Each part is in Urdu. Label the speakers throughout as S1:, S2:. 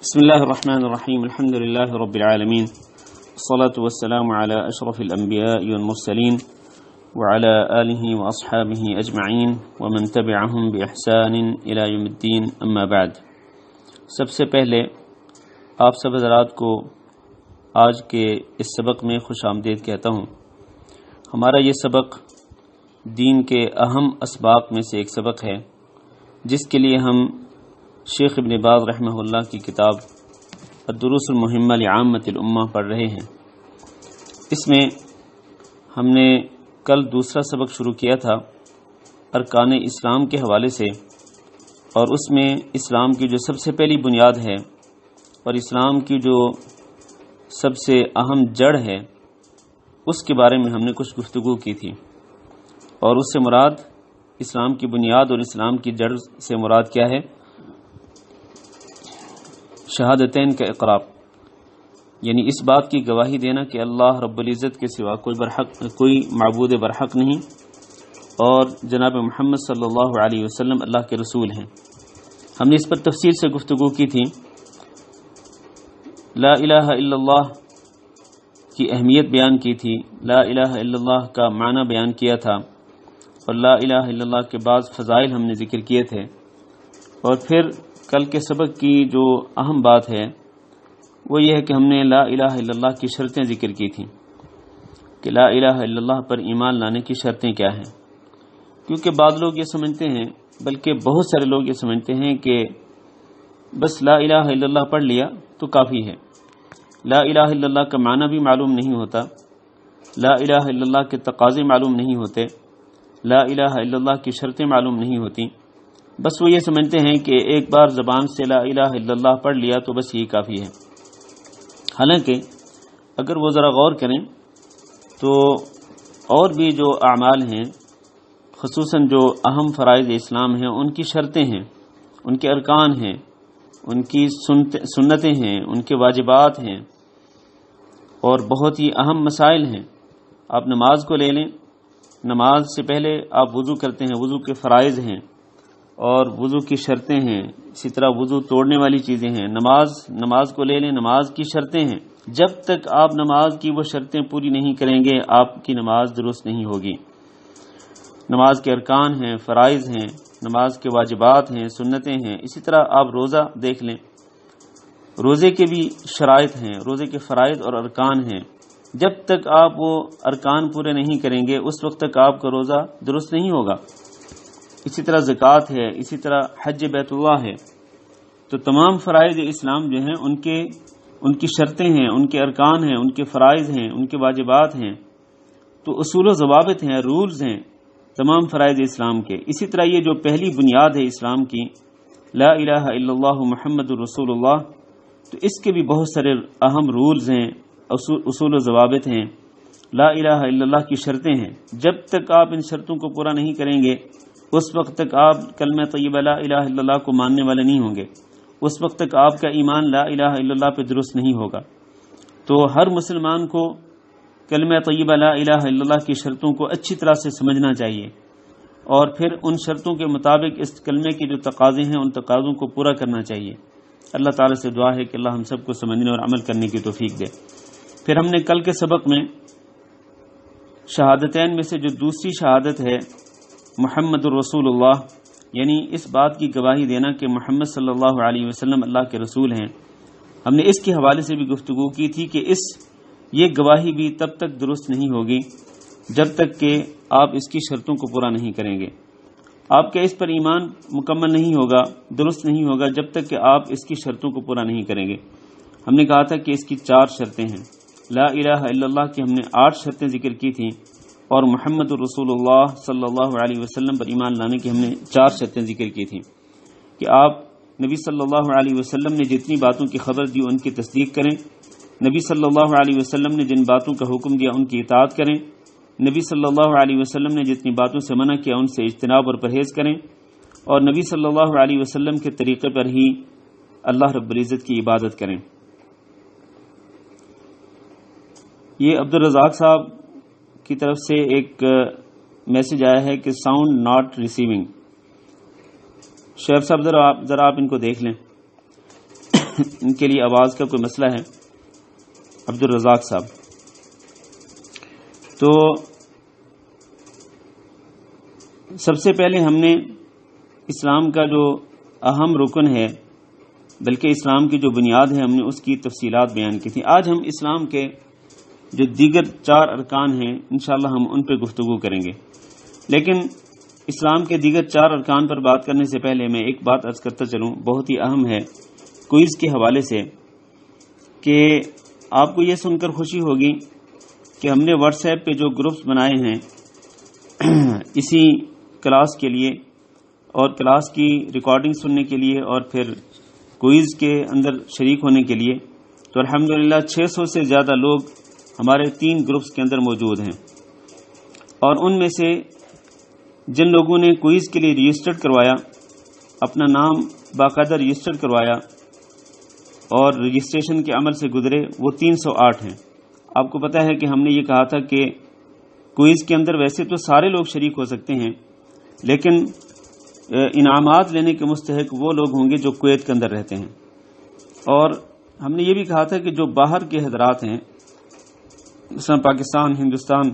S1: بسم الله الرحمن الرحيم. الحمد لله رب العالمين، الصلاة والسلام على أشرف الأنبياء والمرسلين وعلى آله وأصحابه أجمعين ومن تبعهم بإحسان إلى يوم الدين، أما بعد. سب سے پہلے آپ سب حضرات کو آج کے اس سبق میں خوش آمدید کہتا ہوں. ہمارا یہ سبق دین کے اہم اسباق میں سے ایک سبق ہے، جس کے لیے ہم شیخ ابن باز رحمہ اللہ کی کتاب الدروس المہمہ لعامۃ الامہ پڑھ رہے ہیں. اس میں ہم نے کل دوسرا سبق شروع کیا تھا ارکان اسلام کے حوالے سے، اور اس میں اسلام کی جو سب سے پہلی بنیاد ہے اور اسلام کی جو سب سے اہم جڑ ہے اس کے بارے میں ہم نے کچھ گفتگو کی تھی، اور اس سے مراد اسلام کی بنیاد اور اسلام کی جڑ سے مراد کیا ہے؟ شہادتین کا اقرار، یعنی اس بات کی گواہی دینا کہ اللہ رب العزت کے سوا کوئی معبود برحق نہیں، اور جناب محمد صلی اللہ علیہ وسلم اللہ کے رسول ہیں. ہم نے اس پر تفصیل سے گفتگو کی تھی. لا الہ الا اللہ کی اہمیت بیان کی تھی، لا الہ الا اللہ کا معنی بیان کیا تھا، اور لا الہ الا اللہ کے بعض فضائل ہم نے ذکر کیے تھے. اور پھر کل کے سبق کی جو اہم بات ہے وہ یہ ہے کہ ہم نے لا الہ الا اللہ کی شرطیں ذکر کی تھیں کہ لا الہ الا اللہ پر ایمان لانے کی شرطیں کیا ہیں. کیونکہ بعض لوگ یہ سمجھتے ہیں، بلکہ بہت سارے لوگ یہ سمجھتے ہیں کہ بس لا الہ الا اللہ پڑھ لیا تو کافی ہے. لا الہ الا اللہ کا معنی بھی معلوم نہیں ہوتا، لا الہ الا اللہ کے تقاضے معلوم نہیں ہوتے، لا الہ الا اللہ کی شرطیں معلوم نہیں ہوتی. بس وہ یہ سمجھتے ہیں کہ ایک بار زبان سے لا الہ الا اللہ پڑھ لیا تو بس یہی کافی ہے. حالانکہ اگر وہ ذرا غور کریں تو اور بھی جو اعمال ہیں، خصوصاً جو اہم فرائض اسلام ہیں، ان کی شرطیں ہیں، ان کے ارکان ہیں، ان کی سنتیں ہیں، ان کے واجبات ہیں، اور بہت ہی اہم مسائل ہیں. آپ نماز کو لے لیں، نماز سے پہلے آپ وضو کرتے ہیں، وضو کے فرائض ہیں اور وضو کی شرطیں ہیں. اسی طرح وضو توڑنے والی چیزیں ہیں. نماز کو لے لیں، نماز کی شرطیں ہیں. جب تک آپ نماز کی وہ شرطیں پوری نہیں کریں گے آپ کی نماز درست نہیں ہوگی. نماز کے ارکان ہیں، فرائض ہیں، نماز کے واجبات ہیں، سنتیں ہیں. اسی طرح آپ روزہ دیکھ لیں، روزے کے بھی شرائط ہیں، روزے کے فرائض اور ارکان ہیں. جب تک آپ وہ ارکان پورے نہیں کریں گے اس وقت تک آپ کا روزہ درست نہیں ہوگا. اسی طرح زکوٰۃ ہے، اسی طرح حج بیت اللہ ہے. تو تمام فرائض اسلام جو ہیں ان کی شرطیں ہیں، ان کے ارکان ہیں، ان کے فرائض ہیں، ان کے واجبات ہیں. تو اصول و ضوابط ہیں، رولز ہیں تمام فرائض اسلام کے. اسی طرح یہ جو پہلی بنیاد ہے اسلام کی، لا الہ الا اللہ محمد الرسول اللہ، تو اس کے بھی بہت سارے اہم رولز ہیں، اصول و ضوابط ہیں. لا الہ الا اللہ کی شرطیں ہیں. جب تک آپ ان شرطوں کو پورا نہیں کریں گے اس وقت تک آپ کلمہ طیبہ لا الہ الا اللہ کو ماننے والے نہیں ہوں گے. اس وقت تک آپ کا ایمان لا الہ الا اللہ پہ درست نہیں ہوگا. تو ہر مسلمان کو کلمہ طیبہ لا الہ الا اللہ کی شرطوں کو اچھی طرح سے سمجھنا چاہیے، اور پھر ان شرطوں کے مطابق اس کلمے کے جو تقاضے ہیں ان تقاضوں کو پورا کرنا چاہیے. اللہ تعالیٰ سے دعا ہے کہ اللہ ہم سب کو سمجھنے اور عمل کرنے کی توفیق دے. پھر ہم نے کل کے سبق میں شہادتین میں سے جو دوسری شہادت ہے محمد الرسول اللہ، یعنی اس بات کی گواہی دینا کہ محمد صلی اللہ علیہ وسلم اللہ کے رسول ہیں، ہم نے اس کے حوالے سے بھی گفتگو کی تھی کہ یہ گواہی بھی تب تک درست نہیں ہوگی جب تک کہ آپ اس کی شرطوں کو پورا نہیں کریں گے. آپ کا اس پر ایمان مکمل نہیں ہوگا، درست نہیں ہوگا جب تک کہ آپ اس کی شرطوں کو پورا نہیں کریں گے. ہم نے کہا تھا کہ اس کی 4 شرطیں ہیں. لا الہ الا اللہ کی ہم نے 8 شرطیں ذکر کی تھیں، اور محمد الرسول اللہ صلی اللہ علیہ وسلم پر ایمان لانے کی ہم نے 4 شرطیں ذکر کی تھیں کہ آپ نبی صلی اللہ علیہ وسلم نے جتنی باتوں کی خبر دی ان کی تصدیق کریں، نبی صلی اللہ علیہ وسلم نے جن باتوں کا حکم دیا ان کی اطاعت کریں، نبی صلی اللہ علیہ وسلم نے جتنی باتوں سے منع کیا ان سے اجتناب اور پرہیز کریں، اور نبی صلی اللہ علیہ وسلم کے طریقے پر ہی اللہ رب العزت کی عبادت کریں. یہ عبدالرزاق صاحب کی طرف سے ایک میسج آیا ہے کہ ساؤنڈ ناٹ ریسیونگ. شعیب صاحب ذرا آپ ان کو دیکھ لیں. ان کے لیے آواز کا کوئی مسئلہ ہے، عبدالرزاق صاحب۔ تو سب سے پہلے ہم نے اسلام کا جو اہم رکن ہے، بلکہ اسلام کی جو بنیاد ہے، ہم نے اس کی تفصیلات بیان کی تھی۔ آج ہم اسلام کے جو دیگر 4 ارکان ہیں انشاءاللہ ہم ان پہ گفتگو کریں گے، لیکن اسلام کے دیگر 4 ارکان پر بات کرنے سے پہلے میں ایک بات عرض کرتا چلوں، بہت ہی اہم ہے کوئز کے حوالے سے، کہ آپ کو یہ سن کر خوشی ہوگی کہ ہم نے واٹس ایپ پہ جو گروپس بنائے ہیں اسی کلاس کے لیے اور کلاس کی ریکارڈنگ سننے کے لیے اور پھر کوئز کے اندر شریک ہونے کے لیے، تو الحمدللہ 600 سے زیادہ لوگ ہمارے 3 گروپس کے اندر موجود ہیں، اور ان میں سے جن لوگوں نے کوئز کے لیے رجسٹرڈ کروایا، اپنا نام باقاعدہ رجسٹر کروایا اور رجسٹریشن کے عمل سے گزرے، وہ 308 ہیں۔ آپ کو پتہ ہے کہ ہم نے یہ کہا تھا کہ کوئز کے اندر ویسے تو سارے لوگ شریک ہو سکتے ہیں، لیکن انعامات لینے کے مستحق وہ لوگ ہوں گے جو کویت کے اندر رہتے ہیں، اور ہم نے یہ بھی کہا تھا کہ جو باہر کے حضرات ہیں، مثلا پاکستان، ہندوستان،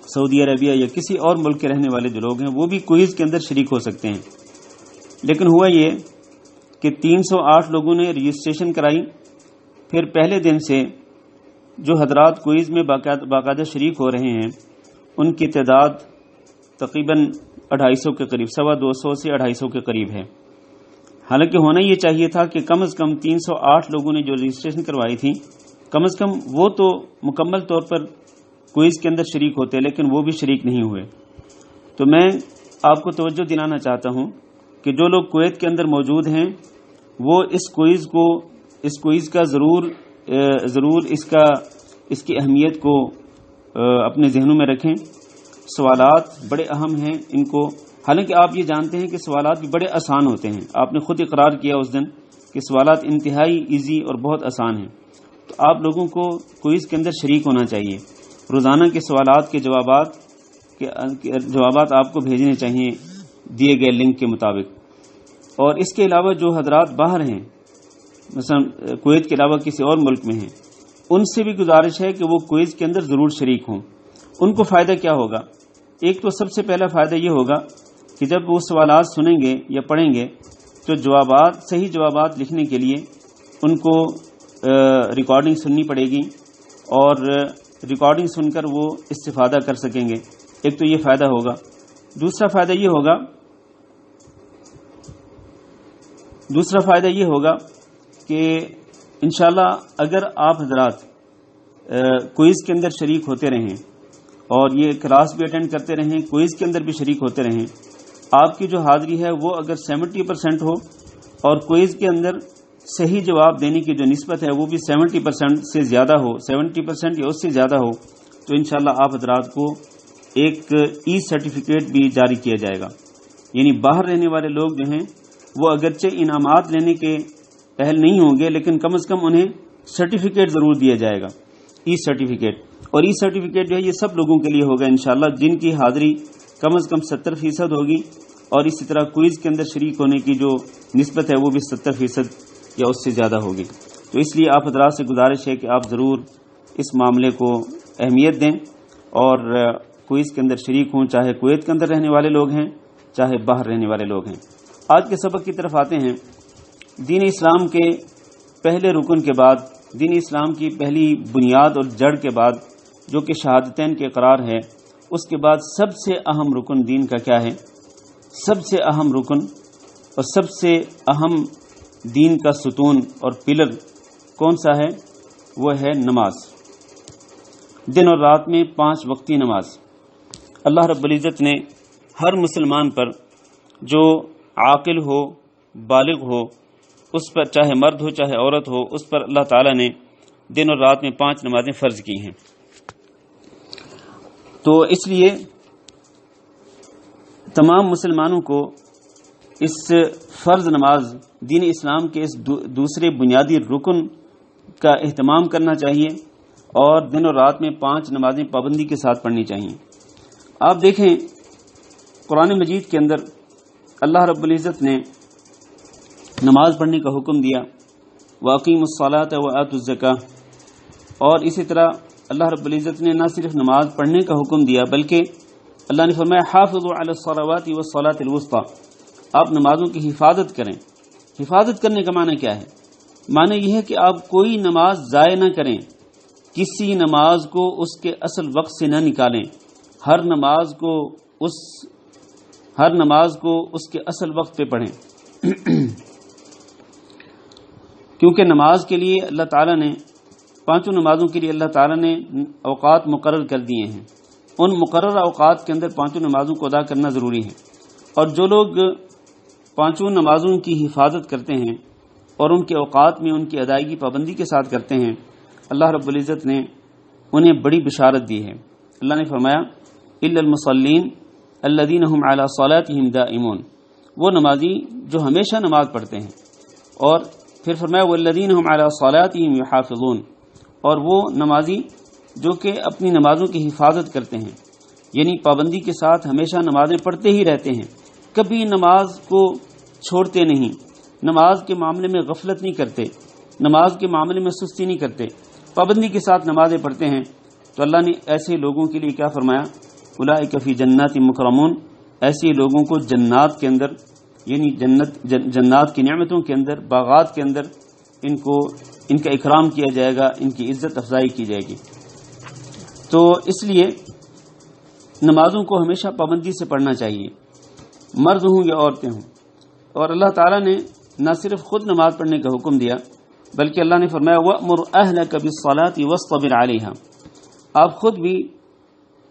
S1: سعودی عربیہ یا کسی اور ملک کے رہنے والے جو لوگ ہیں، وہ بھی کوئز کے اندر شریک ہو سکتے ہیں۔ لیکن ہوا یہ کہ 308 لوگوں نے رجسٹریشن کرائی، پھر پہلے دن سے جو حضرات کوئز میں باقاعدہ شریک ہو رہے ہیں ان کی تعداد تقریباً 250 کے قریب، 250 سے 250 کے قریب ہے۔ حالانکہ ہونا یہ چاہیے تھا کہ کم از کم 308 لوگوں نے جو رجسٹریشن کروائی تھی، کم از کم وہ تو مکمل طور پر کوئز کے اندر شریک ہوتے، لیکن وہ بھی شریک نہیں ہوئے۔ تو میں آپ کو توجہ دلانا چاہتا ہوں کہ جو لوگ کویت کے اندر موجود ہیں وہ اس کوئز کا ضرور اس کی اہمیت کو اپنے ذہنوں میں رکھیں۔ سوالات بڑے اہم ہیں، ان کو حالانکہ آپ یہ جانتے ہیں کہ سوالات بھی بڑے آسان ہوتے ہیں، آپ نے خود اقرار کیا اس دن کہ سوالات انتہائی ایزی اور بہت آسان ہیں، تو آپ لوگوں کو کوئز کے اندر شریک ہونا چاہیے۔ روزانہ کے سوالات کے جوابات آپ کو بھیجنے چاہیے دیے گئے لنک کے مطابق۔ اور اس کے علاوہ جو حضرات باہر ہیں، مثلا کویت کے علاوہ کسی اور ملک میں ہیں، ان سے بھی گزارش ہے کہ وہ کوئز کے اندر ضرور شریک ہوں۔ ان کو فائدہ کیا ہوگا؟ ایک تو سب سے پہلا فائدہ یہ ہوگا کہ جب وہ سوالات سنیں گے یا پڑھیں گے تو صحیح جوابات لکھنے کے لیے ان کو ریکارڈنگ سننی پڑے گی، اور ریکارڈنگ سن کر وہ استفادہ کر سکیں گے۔ ایک تو یہ فائدہ ہوگا۔ دوسرا فائدہ یہ ہوگا کہ انشاءاللہ اگر آپ حضرات کوئز کے اندر شریک ہوتے رہیں اور یہ کلاس بھی اٹینڈ کرتے رہیں، کوئز کے اندر بھی شریک ہوتے رہیں، آپ کی جو حاضری ہے وہ اگر 70% ہو اور کوئز کے اندر صحیح جواب دینے کی جو نسبت ہے وہ بھی 70% سے زیادہ ہو، 70% یا اس سے زیادہ ہو، تو انشاءاللہ آپ حضرات کو ایک ای سرٹیفکیٹ بھی جاری کیا جائے گا۔ یعنی باہر رہنے والے لوگ جو ہیں وہ اگرچہ انعامات لینے کے اہل نہیں ہوں گے، لیکن کم از کم انہیں سرٹیفکیٹ ضرور دیا جائے گا، ای سرٹیفکیٹ۔ اور ای سرٹیفکیٹ جو ہے یہ سب لوگوں کے لیے ہوگا انشاءاللہ جن کی حاضری کم از کم 70% ہوگی، اور اسی طرح کوئز کے اندر شریک ہونے کی جو نسبت ہے وہ بھی 70% یا اس سے زیادہ ہوگی۔ تو اس لیے آپ حضرات سے گزارش ہے کہ آپ ضرور اس معاملے کو اہمیت دیں اور کوئز کے اندر شریک ہوں، چاہے کویت کے اندر رہنے والے لوگ ہیں چاہے باہر رہنے والے لوگ ہیں۔ آج کے سبق کی طرف آتے ہیں۔ دین اسلام کے پہلے رکن کے بعد، دین اسلام کی پہلی بنیاد اور جڑ کے بعد جو کہ شہادتین کے اقرار ہے، اس کے بعد سب سے اہم رکن دین کا کیا ہے؟ سب سے اہم رکن اور سب سے اہم دین کا ستون اور پلر کون سا ہے؟ وہ ہے نماز۔ دن اور رات میں 5 وقتی نماز۔ اللہ رب العزت نے ہر مسلمان پر جو عاقل ہو، بالغ ہو، اس پر چاہے مرد ہو چاہے عورت ہو، اس پر اللہ تعالیٰ نے دن اور رات میں 5 نمازیں فرض کی ہیں۔ تو اس لیے تمام مسلمانوں کو اس فرض نماز دین اسلام کے اس دوسرے بنیادی رکن کا اہتمام کرنا چاہیے، اور دن اور رات میں 5 نمازیں پابندی کے ساتھ پڑھنی چاہیے۔ آپ دیکھیں قرآن مجید کے اندر اللہ رب العزت نے نماز پڑھنے کا حکم دیا، واقیموا الصلاۃ وآتوا الزکاۃ، اور اسی طرح اللہ رب العزت نے نہ صرف نماز پڑھنے کا حکم دیا بلکہ اللہ نے فرمایا حافظوا علی الصلوات والصلاۃ الوسطی، آپ نمازوں کی حفاظت کریں۔ حفاظت کرنے کا معنی کیا ہے؟ معنی یہ ہے کہ آپ کوئی نماز ضائع نہ کریں، کسی نماز کو اس کے اصل وقت سے نہ نکالیں، ہر نماز کو اس کے اصل وقت پہ پڑھیں کیونکہ نماز کے لیے اللہ تعالیٰ نے، پانچوں نمازوں کے لیے اللہ تعالیٰ نے اوقات مقرر کر دیے ہیں، ان مقررہ اوقات کے اندر پانچوں نمازوں کو ادا کرنا ضروری ہے، اور جو لوگ پانچوں نمازوں کی حفاظت کرتے ہیں اور ان کے اوقات میں ان کی ادائیگی پابندی کے ساتھ کرتے ہیں، اللہ رب العزت نے انہیں بڑی بشارت دی ہے۔ اللہ نے فرمایا الا المصلین الذین هم علی صلاتهم دائمون، وہ نمازی جو ہمیشہ نماز پڑھتے ہیں، اور پھر فرمایا والذین هم علی صلاتهم یحافظون، اور وہ نمازی جو کہ اپنی نمازوں کی حفاظت کرتے ہیں، یعنی پابندی کے ساتھ ہمیشہ نمازیں پڑھتے ہی رہتے ہیں، کبھی نماز کو چھوڑتے نہیں، نماز کے معاملے میں غفلت نہیں کرتے، نماز کے معاملے میں سستی نہیں کرتے، پابندی کے ساتھ نمازیں پڑھتے ہیں، تو اللہ نے ایسے لوگوں کے لیے کیا فرمایا؟ اولئک فی جنات مکرمون، ایسے لوگوں کو جنات کے اندر، یعنی جنات کی نعمتوں کے اندر، باغات کے اندر ان کا اکرام کیا جائے گا، ان کی عزت افزائی کی جائے گی۔ تو اس لیے نمازوں کو ہمیشہ پابندی سے پڑھنا چاہیے، مرد ہوں یا عورتیں ہوں، اور اللہ تعالیٰ نے نہ صرف خود نماز پڑھنے کا حکم دیا بلکہ اللہ نے فرمایا وَأْمُرْ أَهْلَكَ بِالصَّلَاةِ وَاصْطَبِرْ عَلَيْهَا، آپ خود بھی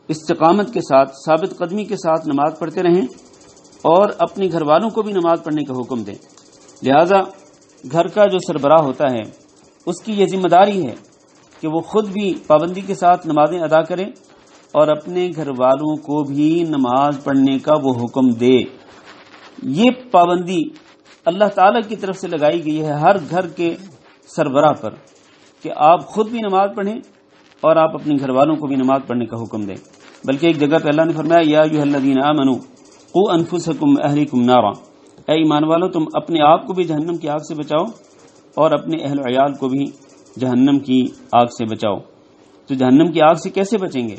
S1: استقامت کے ساتھ، ثابت قدمی کے ساتھ نماز پڑھتے رہیں اور اپنے گھر والوں کو بھی نماز پڑھنے کا حکم دیں۔ لہذا گھر کا جو سربراہ ہوتا ہے اس کی یہ ذمہ داری ہے کہ وہ خود بھی پابندی کے ساتھ نمازیں ادا کرے اور اپنے گھر والوں کو بھی نماز پڑھنے کا وہ حکم دے۔ یہ پابندی اللہ تعالیٰ کی طرف سے لگائی گئی ہے ہر گھر کے سربراہ پر کہ آپ خود بھی نماز پڑھیں اور آپ اپنے گھر والوں کو بھی نماز پڑھنے کا حکم دیں۔ بلکہ ایک جگہ پہ اللہ نے فرمایا یا ایھا الذین آمنوا قوا انفسکم واہلیکم نارا، اے ایمان والو تم اپنے آپ کو بھی جہنم کی آگ سے بچاؤ اور اپنے اہل و عیال کو بھی جہنم کی آگ سے بچاؤ۔ تو جہنم کی آگ سے کیسے بچیں گے؟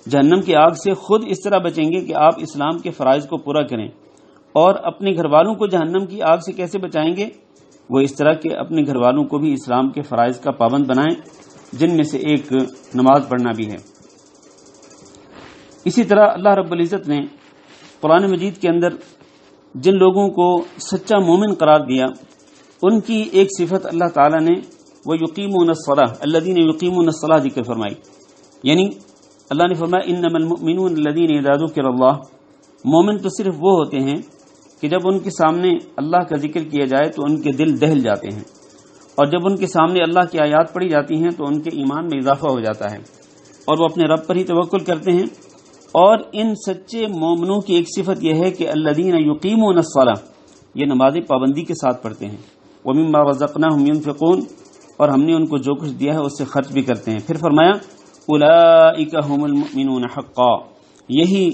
S1: جہنم کی آگ سے خود اس طرح بچیں گے کہ آپ اسلام کے فرائض کو پورا کریں، اور اپنے گھر والوں کو جہنم کی آگ سے کیسے بچائیں گے؟ وہ اس طرح کہ اپنے گھر والوں کو بھی اسلام کے فرائض کا پابند بنائیں، جن میں سے ایک نماز پڑھنا بھی ہے۔ اسی طرح اللہ رب العزت نے قرآن مجید کے اندر جن لوگوں کو سچا مومن قرار دیا ان کی ایک صفت اللہ تعالیٰ نے وَيُقِيمُونَ الصَّلَاةَ الَّذِينَ يُقِيمُونَ الصَّلَاةَ ذکر فرمائی، یعنی اللہ نے فرمایا انما المؤمنون الذین اذا ذکر اللہ، مومن تو صرف وہ ہوتے ہیں کہ جب ان کے سامنے اللہ کا ذکر کیا جائے تو ان کے دل دہل جاتے ہیں، اور جب ان کے سامنے اللہ کی آیات پڑھی جاتی ہیں تو ان کے ایمان میں اضافہ ہو جاتا ہے اور وہ اپنے رب پر ہی توکل کرتے ہیں۔ اور ان سچے مومنوں کی ایک صفت یہ ہے کہ الذین یقیمون الصلاۃ، یہ نمازیں پابندی کے ساتھ پڑھتے ہیں، ومما رزقناہم ینفقون، اور ہم نے ان کو جو کچھ دیا ہے اس سے خرچ بھی کرتے ہیں۔ پھر فرمایا اولئک هم المؤمنون حقا، یہی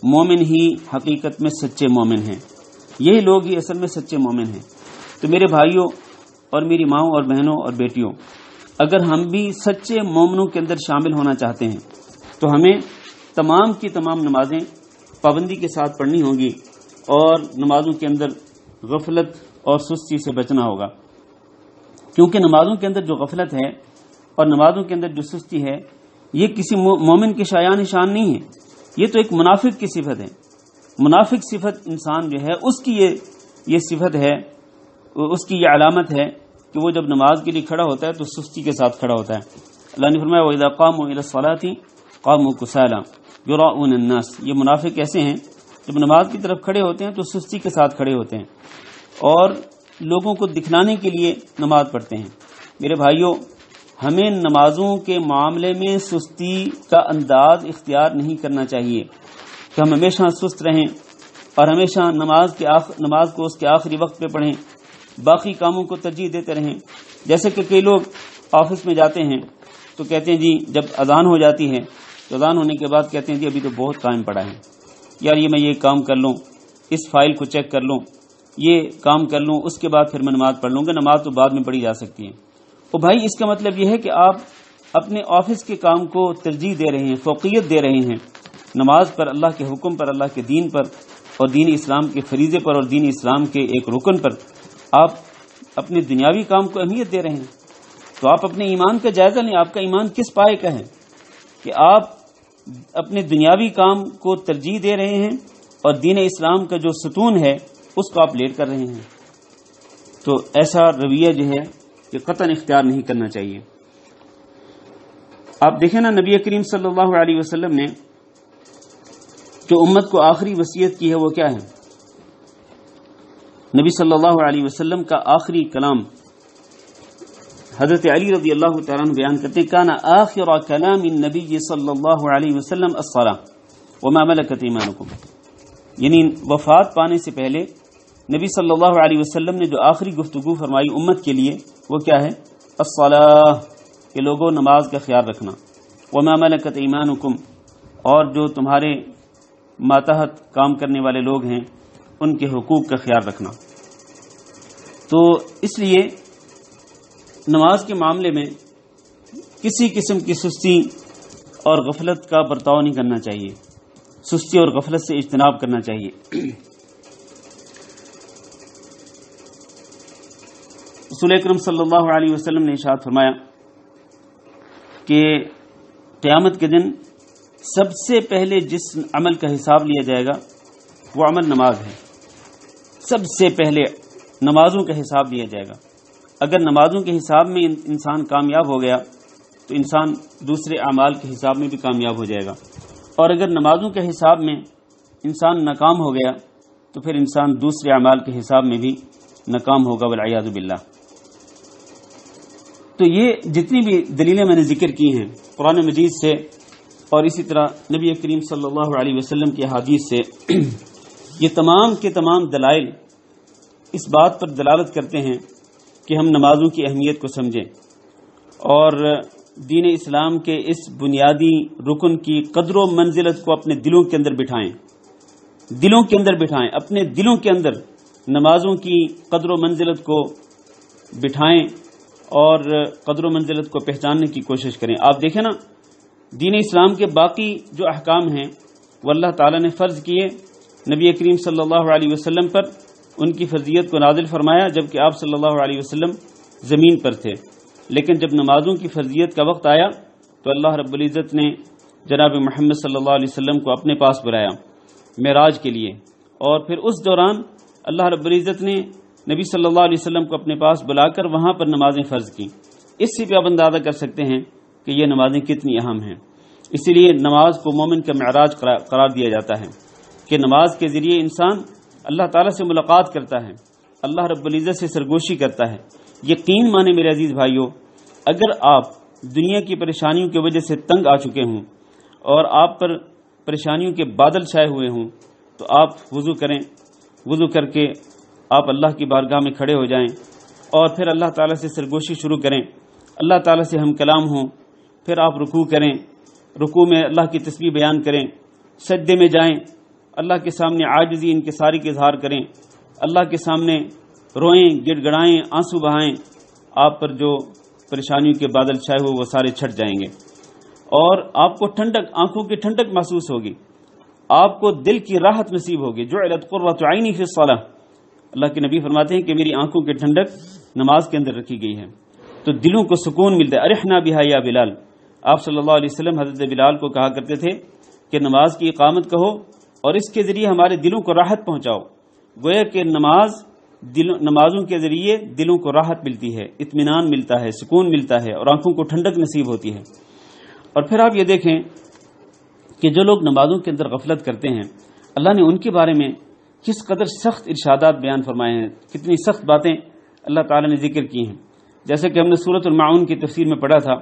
S1: مومن ہی حقیقت میں سچے مومن ہیں، یہی لوگ ہی اصل میں سچے مومن ہیں۔ تو میرے بھائیوں اور میری ماؤں اور بہنوں اور بیٹیوں، اگر ہم بھی سچے مومنوں کے اندر شامل ہونا چاہتے ہیں تو ہمیں تمام کی تمام نمازیں پابندی کے ساتھ پڑھنی ہوں گی اور نمازوں کے اندر غفلت اور سستی سے بچنا ہوگا، کیونکہ نمازوں کے اندر جو غفلت ہے اور نمازوں کے اندر جو سستی ہے یہ کسی مومن کی شایان شان نہیں ہے، یہ تو ایک منافق کی صفت ہے۔ منافق صفت انسان جو ہے اس کی یہ صفت ہے، اس کی یہ علامت ہے کہ وہ جب نماز کے لیے کھڑا ہوتا ہے تو سستی کے ساتھ کھڑا ہوتا ہے۔ اللہ نے فرمایا وَإِذَا قَامُوا إِلَى الصَّلَاةِ قَامُوا كُسَالَىٰ يُرَاءُونَ النَّاسَ، یہ منافق ایسے ہیں جب نماز کی طرف کھڑے ہوتے ہیں تو سستی کے ساتھ کھڑے ہوتے ہیں اور لوگوں کو دکھلانے کے لیے نماز پڑھتے ہیں۔ میرے بھائیوں، ہمیں نمازوں کے معاملے میں سستی کا انداز اختیار نہیں کرنا چاہیے کہ ہم ہمیشہ سست رہیں اور ہمیشہ نماز کو اس کے آخری وقت پہ پڑھیں، باقی کاموں کو ترجیح دیتے رہیں۔ جیسے کہ کئی لوگ آفس میں جاتے ہیں تو کہتے ہیں جی جب اذان ہو جاتی ہے تو اذان ہونے کے بعد کہتے ہیں جی ابھی تو بہت ٹائم پڑا ہے، یار یہ میں یہ کام کر لوں، اس فائل کو چیک کر لوں، یہ کام کر لوں، اس کے بعد پھر میں نماز پڑھ لوں گا، نماز تو بعد میں پڑھی جا سکتی ہے۔ تو بھائی اس کا مطلب یہ ہے کہ آپ اپنے آفس کے کام کو ترجیح دے رہے ہیں، فوقیت دے رہے ہیں نماز پر، اللہ کے حکم پر، اللہ کے دین پر اور دین اسلام کے فریضے پر اور دین اسلام کے ایک رکن پر آپ اپنے دنیاوی کام کو اہمیت دے رہے ہیں۔ تو آپ اپنے ایمان کا جائزہ لیں، آپ کا ایمان کس پائے کا ہے کہ آپ اپنے دنیاوی کام کو ترجیح دے رہے ہیں اور دین اسلام کا جو ستون ہے اس کو آپ لیٹ کر رہے ہیں۔ تو ایسا رویہ جو ہے کہ قطعاً اختیار نہیں کرنا چاہیے۔ آپ دیکھیں نا، نبی کریم صلی اللہ علیہ وسلم نے جو امت کو آخری وصیت کی ہے وہ کیا ہے؟ نبی صلی اللہ علیہ وسلم کا آخری کلام حضرت علی رضی اللہ تعالیٰ عنہ بیان کرتے ہیں، کان آخر کلام النبی صلی اللہ علیہ وسلم الصلاۃ وما ملکت ایمانکم، یعنی وفات پانے سے پہلے نبی صلی اللہ علیہ وسلم نے جو آخری گفتگو فرمائی امت کے لیے وہ کیا ہے؟ الصلاۃ، کہ لوگوں نماز کا خیال رکھنا، وما ملکت ایمانکم، اور جو تمہارے ماتحت کام کرنے والے لوگ ہیں ان کے حقوق کا خیال رکھنا۔ تو اس لیے نماز کے معاملے میں کسی قسم کی سستی اور غفلت کا برتاؤ نہیں کرنا چاہیے، سستی اور غفلت سے اجتناب کرنا چاہیے۔ رسول اکرم صلی اللہ علیہ وسلم نے ارشاد فرمایا کہ قیامت کے دن سب سے پہلے جس عمل کا حساب لیا جائے گا وہ عمل نماز ہے۔ سب سے پہلے نمازوں کا حساب لیا جائے گا۔ اگر نمازوں کے حساب میں انسان کامیاب ہو گیا تو انسان دوسرے اعمال کے حساب میں بھی کامیاب ہو جائے گا، اور اگر نمازوں کے حساب میں انسان ناکام ہو گیا تو پھر انسان دوسرے اعمال کے حساب میں بھی ناکام ہوگا، والعیاذ باللہ۔ تو یہ جتنی بھی دلیلیں میں نے ذکر کی ہیں قرآن مجید سے اور اسی طرح نبی کریم صلی اللہ علیہ وسلم کی احادیث سے، یہ تمام کے تمام دلائل اس بات پر دلالت کرتے ہیں کہ ہم نمازوں کی اہمیت کو سمجھیں اور دین اسلام کے اس بنیادی رکن کی قدر و منزلت کو اپنے دلوں کے اندر بٹھائیں، دلوں کے اندر بٹھائیں، اپنے دلوں کے اندر نمازوں کی قدر و منزلت کو بٹھائیں اور قدر و منزلت کو پہچاننے کی کوشش کریں۔ آپ دیکھیں نا، دین اسلام کے باقی جو احکام ہیں وہ اللہ تعالیٰ نے فرض کیے، نبی کریم صلی اللہ علیہ وسلم پر ان کی فرضیت کو نازل فرمایا جبکہ آپ صلی اللہ علیہ وسلم زمین پر تھے، لیکن جب نمازوں کی فرضیت کا وقت آیا تو اللہ رب العزت نے جناب محمد صلی اللہ علیہ وسلم کو اپنے پاس بلایا معراج کے لیے، اور پھر اس دوران اللہ رب العزت نے نبی صلی اللہ علیہ وسلم کو اپنے پاس بلا کر وہاں پر نمازیں فرض کی۔ اس سے بھی آپ اندازہ کر سکتے ہیں کہ یہ نمازیں کتنی اہم ہیں۔ اسی لیے نماز کو مومن کا معراج قرار دیا جاتا ہے کہ نماز کے ذریعے انسان اللہ تعالیٰ سے ملاقات کرتا ہے، اللہ رب العزت سے سرگوشی کرتا ہے۔ یقین مانے میرے عزیز بھائیوں، اگر آپ دنیا کی پریشانیوں کی وجہ سے تنگ آ چکے ہوں اور آپ پر پریشانیوں کے بادل چھائے ہوئے ہوں تو آپ وضو کریں، وضو کر کے آپ اللہ کی بارگاہ میں کھڑے ہو جائیں اور پھر اللہ تعالیٰ سے سرگوشی شروع کریں، اللہ تعالیٰ سے ہم کلام ہوں، پھر آپ رکوع کریں، رکوع میں اللہ کی تسبیح بیان کریں، سجدے میں جائیں، اللہ کے سامنے عاجزی انکساری کے اظہار کریں، اللہ کے سامنے روئیں، گڑ گڑائیں، آنسو بہائیں، آپ پر جو پریشانیوں کے بادل چھائے ہوئے وہ سارے چھٹ جائیں گے اور آپ کو ٹھنڈک، آنکھوں کی ٹھنڈک محسوس ہوگی، آپ کو دل کی راحت نصیب ہوگی۔ جعلت قرۃ عینی فی الصلاۃ، اللہ کے نبی فرماتے ہیں کہ میری آنکھوں کی ٹھنڈک نماز کے اندر رکھی گئی ہے۔ تو دلوں کو سکون ملتا ہے۔ ارحنا بہا یا بلال، آپ صلی اللہ علیہ وسلم حضرت بلال کو کہا کرتے تھے کہ نماز کی اقامت کہو اور اس کے ذریعے ہمارے دلوں کو راحت پہنچاؤ۔ گویا کہ نمازوں کے ذریعے دلوں کو راحت ملتی ہے، اطمینان ملتا ہے، سکون ملتا ہے اور آنکھوں کو ٹھنڈک نصیب ہوتی ہے۔ اور پھر آپ یہ دیکھیں کہ جو لوگ نمازوں کے اندر غفلت کرتے ہیں، اللہ نے ان کے بارے میں کس قدر سخت ارشادات بیان فرمائے ہیں، کتنی سخت باتیں اللہ تعالیٰ نے ذکر کی ہیں۔ جیسے کہ ہم نے سورۃ المعون کی تفسیر میں پڑھا تھا،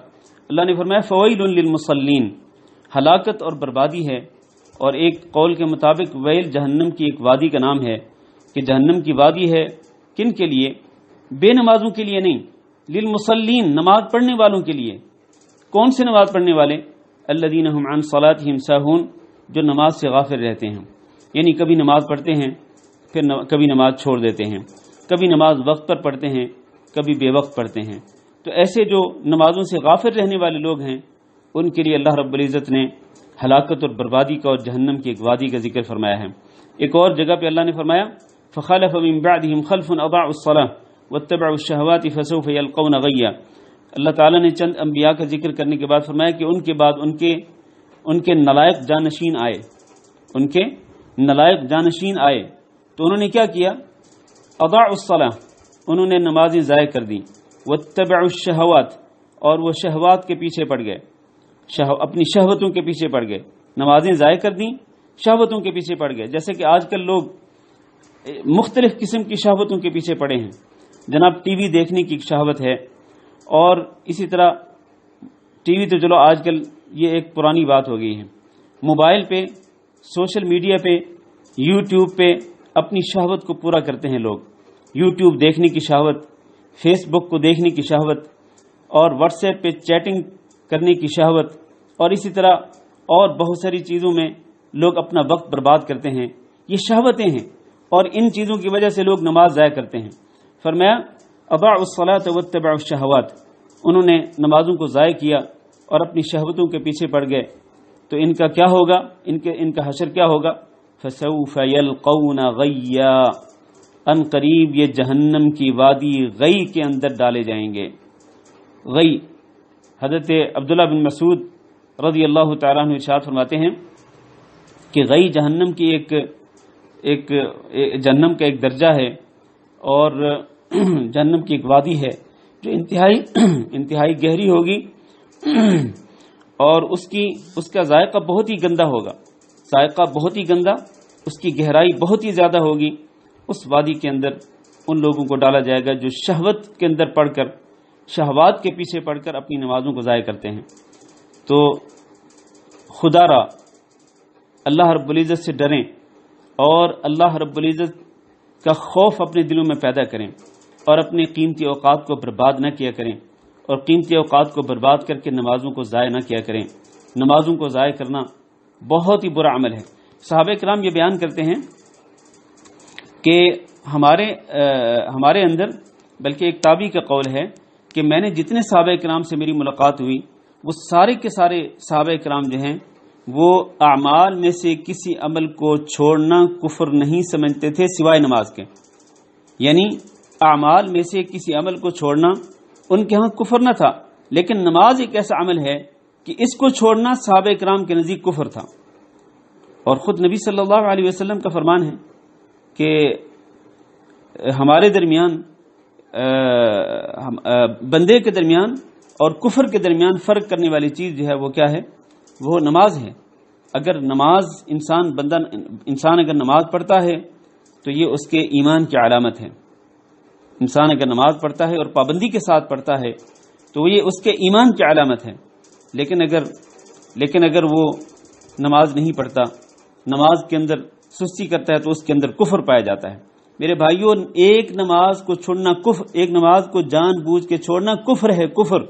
S1: اللہ نے فرمایا فویل للمصلین، ہلاکت اور بربادی ہے، اور ایک قول کے مطابق ویل جہنم کی ایک وادی کا نام ہے کہ جہنم کی وادی ہے کن کے لیے؟ بے نمازوں کے لیے نہیں، للمصلین، نماز پڑھنے والوں کے لیے۔ کون سے نماز پڑھنے والے؟ الذین هم عن صلاتهم ساہون، جو نماز سے غافل رہتے ہیں، یعنی کبھی نماز پڑھتے ہیں پھر کبھی نماز چھوڑ دیتے ہیں، کبھی نماز وقت پر پڑھتے ہیں، کبھی بے وقت پڑھتے ہیں۔ تو ایسے جو نمازوں سے غافل رہنے والے لوگ ہیں ان کے لیے اللہ رب العزت نے ہلاکت اور بربادی کا اور جہنم کی ایک وادی کا ذکر فرمایا ہے۔ ایک اور جگہ پہ اللہ نے فرمایا فخلف من بعدهم خلف اضاعوا الصلاة واتبعوا الشهوات فسوف يلقون غیا۔ اللہ تعالیٰ نے چند انبیاء کا ذکر کرنے کے بعد فرمایا کہ ان کے بعد ان کے نالائق جانشین آئے، ان کے نالائق جانشین آئے تو انہوں نے کیا کیا؟ اضاعوا الصلاة، انہوں نے نمازیں ضائع کر دیں، واتبعوا الشهوات، اور وہ شہوات کے پیچھے پڑ گئے، اپنی شہوتوں کے پیچھے پڑ گئے، نمازیں ضائع کر دیں، شہوتوں کے پیچھے پڑ گئے۔ جیسے کہ آج کل لوگ مختلف قسم کی شہوتوں کے پیچھے پڑے ہیں، جناب ٹی وی دیکھنے کی شہوت ہے، اور اسی طرح ٹی وی تو چلو آج کل یہ ایک پرانی بات ہو گئی ہے، موبائل پہ، سوشل میڈیا پہ، یوٹیوب پہ اپنی شہوت کو پورا کرتے ہیں لوگ، یوٹیوب دیکھنے کی شہوت، فیس بک کو دیکھنے کی شہوت، اور واٹس ایپ پہ چیٹنگ کرنے کی شہوت، اور اسی طرح اور بہت ساری چیزوں میں لوگ اپنا وقت برباد کرتے ہیں۔ یہ شہوتیں ہیں اور ان چیزوں کی وجہ سے لوگ نماز ضائع کرتے ہیں۔ فرمایا اضاعوا الصلاة واتبعوا الشهوات، انہوں نے نمازوں کو ضائع کیا اور اپنی شہوتوں کے پیچھے پڑ گئے، تو ان کا کیا ہوگا؟ ان کا حشر کیا ہوگا؟ فسوف يلقون غیا، ان قریب یہ جہنم کی وادی غی کے اندر ڈالے جائیں گے۔ غی، حضرت عبداللہ بن مسعود رضی اللہ تعالیٰ عنہ ارشاد فرماتے ہیں کہ غی جہنم کی ایک جہنم کا ایک درجہ ہے، اور جہنم کی ایک وادی ہے جو انتہائی گہری ہوگی، اور اس کا ذائقہ بہت ہی گندا ہوگا، ذائقہ بہت ہی گندا، اس کی گہرائی بہت ہی زیادہ ہوگی۔ اس وادی کے اندر ان لوگوں کو ڈالا جائے گا جو شہوت کے اندر پڑھ کر، شہوات کے پیچھے پڑھ کر اپنی نمازوں کو ضائع کرتے ہیں۔ تو خدا را اللہ رب العزت سے ڈریں اور اللہ رب العزت کا خوف اپنے دلوں میں پیدا کریں، اور اپنے قیمتی اوقات کو برباد نہ کیا کریں، اور قیمتی اوقات کو برباد کر کے نمازوں کو ضائع نہ کیا کریں۔ نمازوں کو ضائع کرنا بہت ہی برا عمل ہے۔ صحابہ کرام یہ بیان کرتے ہیں کہ ہمارے اندر، بلکہ ایک تابعی کا قول ہے کہ میں نے جتنے صحابہ کرام سے میری ملاقات ہوئی، وہ سارے کے سارے صحابہ کرام جو ہیں وہ اعمال میں سے کسی عمل کو چھوڑنا کفر نہیں سمجھتے تھے سوائے نماز کے۔ یعنی اعمال میں سے کسی عمل کو چھوڑنا ان کے ہاں کفر نہ تھا، لیکن نماز ایک ایسا عمل ہے کہ اس کو چھوڑنا صحابہ کرام کے نزدیک کفر تھا۔ اور خود نبی صلی اللہ علیہ وسلم کا فرمان ہے کہ ہمارے درمیان، بندے کے درمیان اور کفر کے درمیان فرق کرنے والی چیز جو ہے وہ کیا ہے؟ وہ نماز ہے۔ اگر نماز انسان اگر نماز پڑھتا ہے تو یہ اس کے ایمان کی علامت ہے۔ انسان اگر نماز پڑھتا ہے اور پابندی کے ساتھ پڑھتا ہے تو یہ اس کے ایمان کی علامت ہے۔ لیکن اگر وہ نماز نہیں پڑھتا، نماز کے اندر سستی کرتا ہے، تو اس کے اندر کفر پایا جاتا ہے۔ میرے بھائیوں، ایک نماز کو چھوڑنا کفر، ایک نماز کو جان بوجھ کے چھوڑنا کفر ہے، کفر۔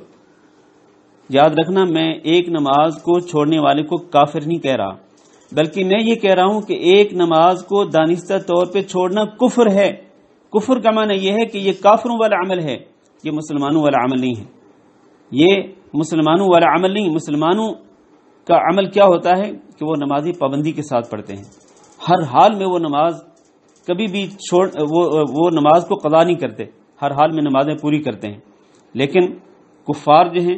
S1: یاد رکھنا، میں ایک نماز کو چھوڑنے والے کو کافر نہیں کہہ رہا، بلکہ میں یہ کہہ رہا ہوں کہ ایک نماز کو دانستہ طور پہ چھوڑنا کفر ہے۔ کفر کا معنی یہ ہے کہ یہ کافروں والا عمل ہے، یہ مسلمانوں والا عمل نہیں ہے۔ یہ مسلمانوں والا عمل نہیں۔ مسلمانوں کا عمل کیا ہوتا ہے کہ وہ نمازی پابندی کے ساتھ پڑھتے ہیں، ہر حال میں وہ نماز کبھی بھی وہ نماز کو قضا نہیں کرتے، ہر حال میں نمازیں پوری کرتے ہیں۔ لیکن کفار جو ہیں،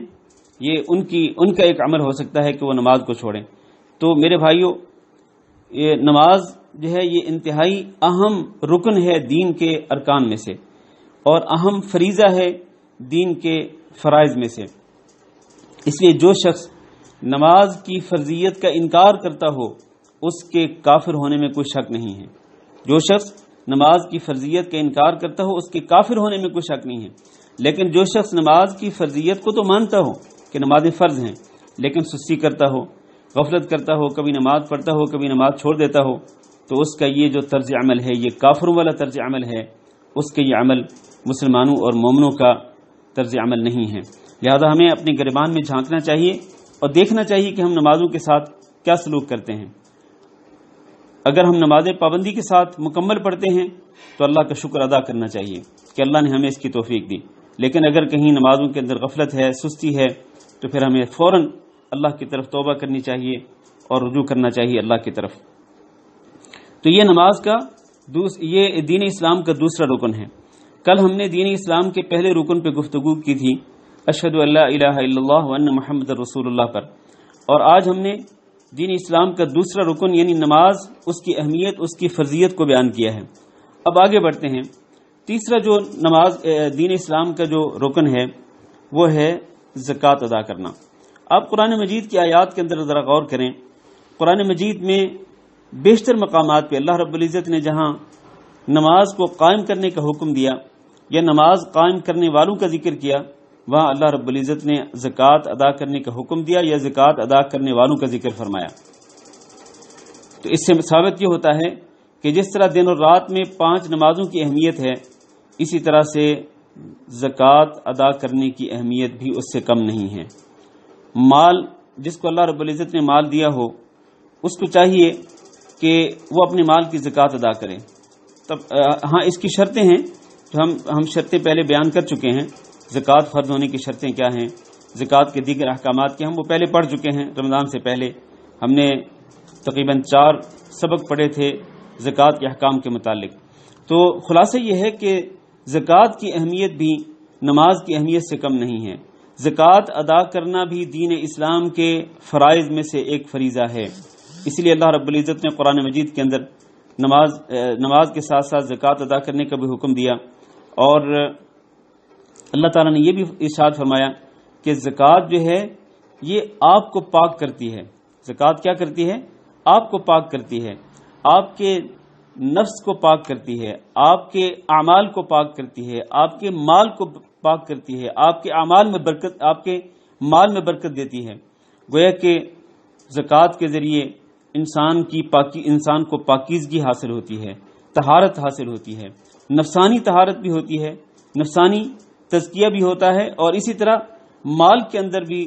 S1: یہ ان کا ایک عمل ہو سکتا ہے کہ وہ نماز کو چھوڑیں۔ تو میرے بھائیوں، یہ نماز جو ہے یہ انتہائی اہم رکن ہے دین کے ارکان میں سے، اور اہم فریضہ ہے دین کے فرائض میں سے۔ اس لیے جو شخص نماز کی فرضیت کا انکار کرتا ہو اس کے کافر ہونے میں کوئی شک نہیں ہے۔ جو شخص نماز کی فرضیت کا انکار کرتا ہو اس کے کافر ہونے میں کوئی شک نہیں ہے۔ لیکن جو شخص نماز کی فرضیت کو تو مانتا ہو کہ نمازیں فرض ہیں، لیکن سستی کرتا ہو، غفلت کرتا ہو، کبھی نماز پڑھتا ہو، کبھی نماز چھوڑ دیتا ہو، تو اس کا یہ جو طرز عمل ہے یہ کافروں والا طرز عمل ہے، اس کا یہ عمل مسلمانوں اور مومنوں کا طرز عمل نہیں ہے۔ لہذا ہمیں اپنے گریبان میں جھانکنا چاہیے اور دیکھنا چاہیے کہ ہم نمازوں کے ساتھ کیا سلوک کرتے ہیں۔ اگر ہم نماز پابندی کے ساتھ مکمل پڑھتے ہیں تو اللہ کا شکر ادا کرنا چاہیے کہ اللہ نے ہمیں اس کی توفیق دی، لیکن اگر کہیں نمازوں کے اندر غفلت ہے، سستی ہے، تو پھر ہمیں فوراً اللہ کی طرف توبہ کرنی چاہیے اور رجوع کرنا چاہیے اللہ کی طرف۔ تو یہ نماز کا یہ دین اسلام کا دوسرا رکن ہے۔ کل ہم نے دین اسلام کے پہلے رکن پہ گفتگو کی تھی، اشہد ان لا الہ الا اللہ وان محمد رسول اللہ پر، اور آج ہم نے دین اسلام کا دوسرا رکن یعنی نماز، اس کی اہمیت، اس کی فرضیت کو بیان کیا ہے۔ اب آگے بڑھتے ہیں۔ تیسرا جو نماز دین اسلام کا جو رکن ہے وہ ہے زکوٰۃ ادا کرنا۔ آپ قرآن مجید کی آیات کے اندر ذرا غور کریں۔ قرآن مجید میں بیشتر مقامات پہ اللہ رب العزت نے جہاں نماز کو قائم کرنے کا حکم دیا یا نماز قائم کرنے والوں کا ذکر کیا، وہاں اللہ رب العزت نے زکوٰۃ ادا کرنے کا حکم دیا یا زکوٰۃ ادا کرنے والوں کا ذکر فرمایا۔ تو اس سے ثابت یہ ہوتا ہے کہ جس طرح دن اور رات میں 5 نمازوں کی اہمیت ہے، اسی طرح سے زکوٰۃ ادا کرنے کی اہمیت بھی اس سے کم نہیں ہے۔ مال، جس کو اللہ رب العزت نے مال دیا ہو، اس کو چاہیے کہ وہ اپنے مال کی زکوٰۃ ادا کرے۔ تب ہاں اس کی شرطیں ہیں جو ہم شرطیں پہلے بیان کر چکے ہیں، زکوٰۃ فرض ہونے کی شرطیں کیا ہیں، زکوٰۃ کے دیگر احکامات کیا ہیں، ہم وہ پہلے پڑھ چکے ہیں۔ رمضان سے پہلے ہم نے تقریباً 4 سبق پڑھے تھے زکوٰۃ کے احکام کے متعلق۔ تو خلاصہ یہ ہے کہ زکوٰۃ کی اہمیت بھی نماز کی اہمیت سے کم نہیں ہے۔ زکوٰۃ ادا کرنا بھی دین اسلام کے فرائض میں سے ایک فریضہ ہے، اس لیے اللہ رب العزت نے قرآن مجید کے اندر نماز کے ساتھ ساتھ زکوٰۃ ادا کرنے کا بھی حکم دیا، اور اللہ تعالیٰ نے یہ بھی ارشاد فرمایا کہ زکوٰۃ جو ہے یہ آپ کو پاک کرتی ہے۔ زکوٰۃ کیا کرتی ہے؟ آپ کو پاک کرتی ہے، آپ کے نفس کو پاک کرتی ہے، آپ کے اعمال کو پاک کرتی ہے، آپ کے مال کو پاک کرتی ہے، آپ کے اعمال میں برکت، آپ کے مال میں برکت دیتی ہے۔ گویا کہ زکوٰۃ کے ذریعے انسان کو پاکیزگی حاصل ہوتی ہے، طہارت حاصل ہوتی ہے، نفسانی طہارت بھی ہوتی ہے، نفسانی تزکیہ بھی ہوتا ہے، اور اسی طرح مال کے اندر بھی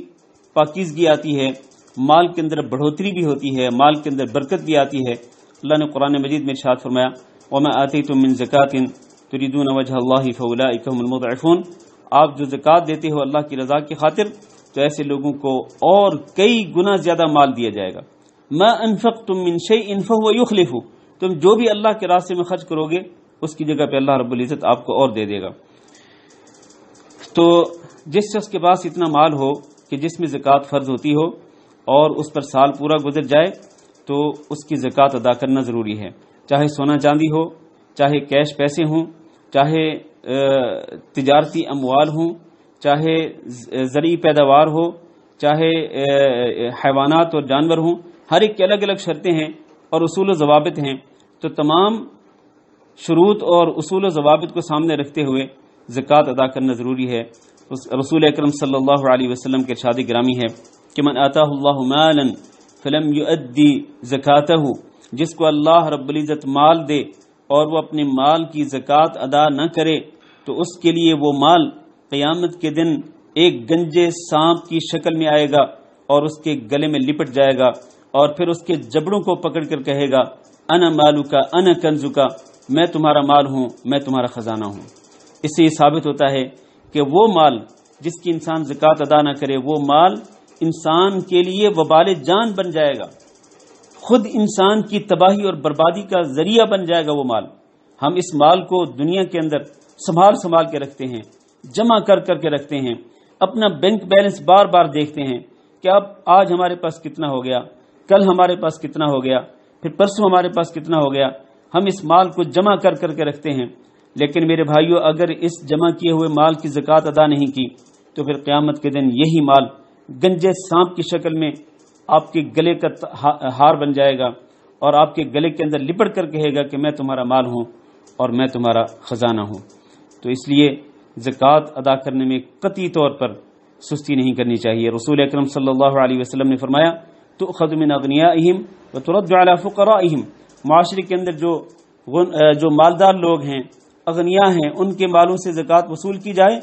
S1: پاکیزگی آتی ہے، مال کے اندر بڑھوتری بھی ہوتی ہے، مال کے اندر برکت بھی آتی ہے۔ اللہ نے قرآن مجید میں ارشاد فرمایا وَمَا آتَيْتُم مِّن زَكَاةٍ تُرِيدُونَ وَجْهَ اللَّهِ فَأُولَٰئِكَ هُمُ الْمُضْعِفُونَ، آپ جو زکوٰۃ دیتے ہو اللہ کی رضا کی خاطر، تو ایسے لوگوں کو اور کئی گنا زیادہ مال دیا جائے گا۔ مَا أَنفَقْتُم مِّن شَيْءٍ فَهُوَ يُخْلِفُهُ، تم جو بھی اللہ کے راستے میں خرچ کرو گے اس کی جگہ پہ اللہ رب العزت آپ کو اور دے دے گا۔ تو جس شخص کے پاس اتنا مال ہو کہ جس میں زکوٰۃ فرض ہوتی ہو اور اس پر سال پورا گزر جائے تو اس کی زکوٰۃ ادا کرنا ضروری ہے، چاہے سونا چاندی ہو، چاہے کیش پیسے ہوں، چاہے تجارتی اموال ہوں، چاہے زرعی پیداوار ہو، چاہے حیوانات اور جانور ہوں، ہر ایک کی الگ الگ شرطیں ہیں اور اصول و ضوابط ہیں۔ تو تمام شروط اور اصول و ضوابط کو سامنے رکھتے ہوئے زکوٰۃ ادا کرنا ضروری ہے۔ رسول اکرم صلی اللہ علیہ وسلم کے ارشاد گرامی ہے کہ من آتاہ اللہ مالا فلم یؤدی زکاتہ، جس کو اللہ رب العزت مال دے اور وہ اپنے مال کی زکوٰۃ ادا نہ کرے تو اس کے لیے وہ مال قیامت کے دن ایک گنجے سانپ کی شکل میں آئے گا اور اس کے گلے میں لپٹ جائے گا، اور پھر اس کے جبڑوں کو پکڑ کر کہے گا انا مالک انا کنزک، میں تمہارا مال ہوں، میں تمہارا خزانہ ہوں۔ اس سے یہ ثابت ہوتا ہے کہ وہ مال جس کی انسان زکوٰۃ ادا نہ کرے، وہ مال انسان کے لیے وبال جان بن جائے گا، خود انسان کی تباہی اور بربادی کا ذریعہ بن جائے گا وہ مال۔ ہم اس مال کو دنیا کے اندر سنبھال کے رکھتے ہیں، جمع کر کے رکھتے ہیں، اپنا بینک بیلنس بار بار دیکھتے ہیں کہ اب آج ہمارے پاس کتنا ہو گیا، کل ہمارے پاس کتنا ہو گیا، پھر پرسوں ہمارے پاس کتنا ہو گیا۔ ہم اس مال کو جمع کر کے رکھتے ہیں، لیکن میرے بھائیو اگر اس جمع کیے ہوئے مال کی زکوٰۃ ادا نہیں کی تو پھر قیامت کے دن یہی مال گنجے سانپ کی شکل میں آپ کے گلے کا ہار بن جائے گا اور آپ کے گلے کے اندر لپٹ کر کہے گا کہ میں تمہارا مال ہوں اور میں تمہارا خزانہ ہوں۔ تو اس لیے زکوٰۃ ادا کرنے میں قطعی طور پر سستی نہیں کرنی چاہیے۔ رسول اکرم صلی اللہ علیہ وسلم نے فرمایا تؤخذ من اغنیائہم وترد علی فقرائہم، معاشرے کے اندر جو مالدار لوگ ہیں، اغنیاء ہیں، ان کے مالوں سے زکوٰۃ وصول کی جائے،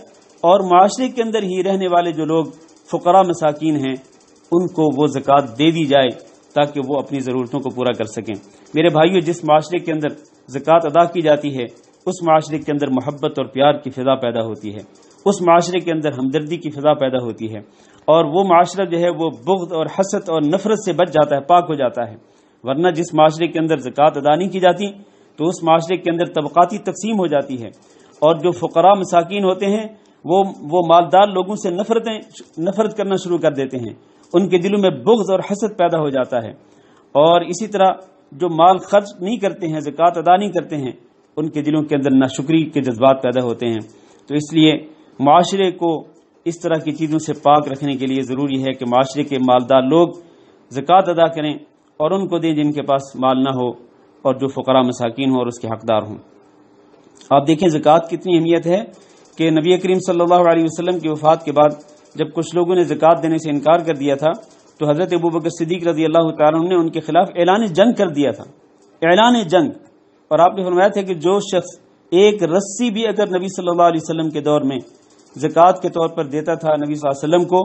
S1: اور معاشرے کے اندر ہی رہنے والے جو لوگ فقراء مساکین ہیں ان کو وہ زکوٰۃ دے دی جائے، تاکہ وہ اپنی ضرورتوں کو پورا کر سکیں۔ میرے بھائیو، جس معاشرے کے اندر زکوٰۃ ادا کی جاتی ہے اس معاشرے کے اندر محبت اور پیار کی فضا پیدا ہوتی ہے، اس معاشرے کے اندر ہمدردی کی فضا پیدا ہوتی ہے، اور وہ معاشرہ جو ہے وہ بغض اور حسد اور نفرت سے بچ جاتا ہے، پاک ہو جاتا ہے۔ ورنہ جس معاشرے کے اندر زکوٰۃ ادا نہیں کی جاتی تو اس معاشرے کے اندر طبقاتی تقسیم ہو جاتی ہے، اور جو فقراء مساکین ہوتے ہیں وہ مالدار لوگوں سے نفرت کرنا شروع کر دیتے ہیں، ان کے دلوں میں بغض اور حسد پیدا ہو جاتا ہے۔ اور اسی طرح جو مال خرچ نہیں کرتے ہیں، زکوٰۃ ادا نہیں کرتے ہیں، ان کے دلوں کے اندر ناشکری کے جذبات پیدا ہوتے ہیں۔ تو اس لیے معاشرے کو اس طرح کی چیزوں سے پاک رکھنے کے لیے ضروری ہے کہ معاشرے کے مالدار لوگ زکوٰۃ ادا کریں اور ان کو دیں جن کے پاس مال نہ ہو، اور جو فقراء مساکین ہوں اور اس کے حقدار ہوں۔ آپ دیکھیں زکوٰۃ کتنی اہمیت ہے کہ نبی کریم صلی اللہ علیہ وسلم کی وفات کے بعد جب کچھ لوگوں نے زکوٰۃ دینے سے انکار کر دیا تھا تو حضرت ابوبکر صدیق رضی اللہ تعالیٰ عنہ نے ان کے خلاف اعلان جنگ کر دیا تھا، اعلان جنگ۔ اور آپ نے فرمایا تھا کہ جو شخص ایک رسی بھی اگر نبی صلی اللہ علیہ وسلم کے دور میں زکوٰۃ کے طور پر دیتا تھا نبی صلی اللہ علیہ وسلم کو،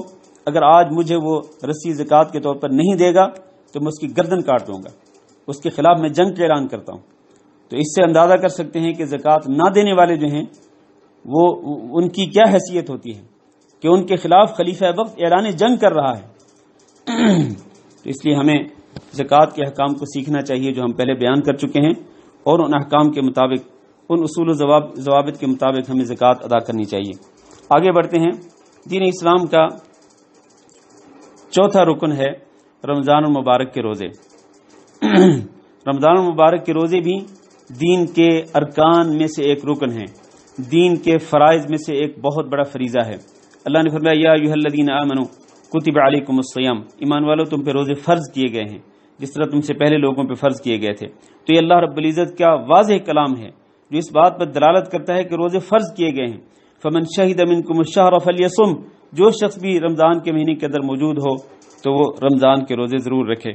S1: اگر آج مجھے وہ رسی زکوٰۃ کے طور پر نہیں دے گا تو میں اس کی گردن کاٹ دوں گا، اس کے خلاف میں جنگ کا اعلان کرتا ہوں۔ تو اس سے اندازہ کر سکتے ہیں کہ زکوٰۃ نہ دینے والے جو ہیں وہ ان کی کیا حیثیت ہوتی ہے کہ ان کے خلاف خلیفہ وقت اعلان جنگ کر رہا ہے۔ تو اس لیے ہمیں زکوٰۃ کے احکام کو سیکھنا چاہیے جو ہم پہلے بیان کر چکے ہیں، اور ان احکام کے مطابق، ان اصول و ضوابط کے مطابق ہمیں زکوٰۃ ادا کرنی چاہیے۔ آگے بڑھتے ہیں۔ دین اسلام کا چوتھا رکن ہے رمضان المبارک کے روزے۔ رمضان المبارک کے روزے بھی دین کے ارکان میں سے ایک رکن ہیں، دین کے فرائض میں سے ایک بہت بڑا فریضہ ہے۔ اللہ نے فرمایا یا ایھا الذین آمنوا کتب علیکم الصیام، ایمان والو تم پہ روزے فرض کیے گئے ہیں جس طرح تم سے پہلے لوگوں پہ فرض کیے گئے تھے۔ تو یہ اللہ رب العزت کا واضح کلام ہے جو اس بات پر دلالت کرتا ہے کہ روزے فرض کیے گئے ہیں۔ فمن شہد منکم الشہر فلیصم، جو شخص بھی رمضان کے مہینے کے اندر موجود ہو تو وہ رمضان کے روزے ضرور رکھے۔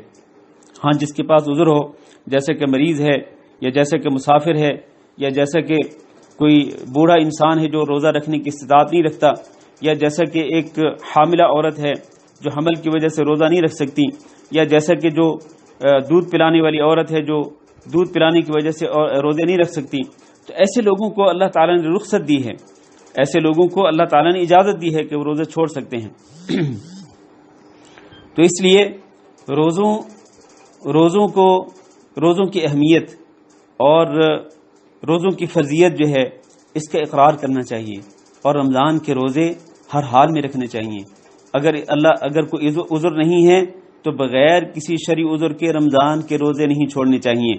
S1: ہاں جس کے پاس عذر ہو، جیسے کہ مریض ہے، یا جیسے کہ مسافر ہے، یا جیسے کہ کوئی بوڑھا انسان ہے جو روزہ رکھنے کی استطاعت نہیں رکھتا، یا جیسا کہ ایک حاملہ عورت ہے جو حمل کی وجہ سے روزہ نہیں رکھ سکتی، یا جیسا کہ جو دودھ پلانے والی عورت ہے جو دودھ پلانے کی وجہ سے روزے نہیں رکھ سکتی، تو ایسے لوگوں کو اللہ تعالیٰ نے رخصت دی ہے، ایسے لوگوں کو اللہ تعالیٰ نے اجازت دی ہے کہ وہ روزے چھوڑ سکتے ہیں۔ تو اس لیے روزوں کی اہمیت اور روزوں کی فرضیت جو ہے اس کا اقرار کرنا چاہیے، اور رمضان کے روزے ہر حال میں رکھنے چاہیے۔ اگر کوئی عذر نہیں ہے تو بغیر کسی شرعی عذر کے رمضان کے روزے نہیں چھوڑنے چاہیے،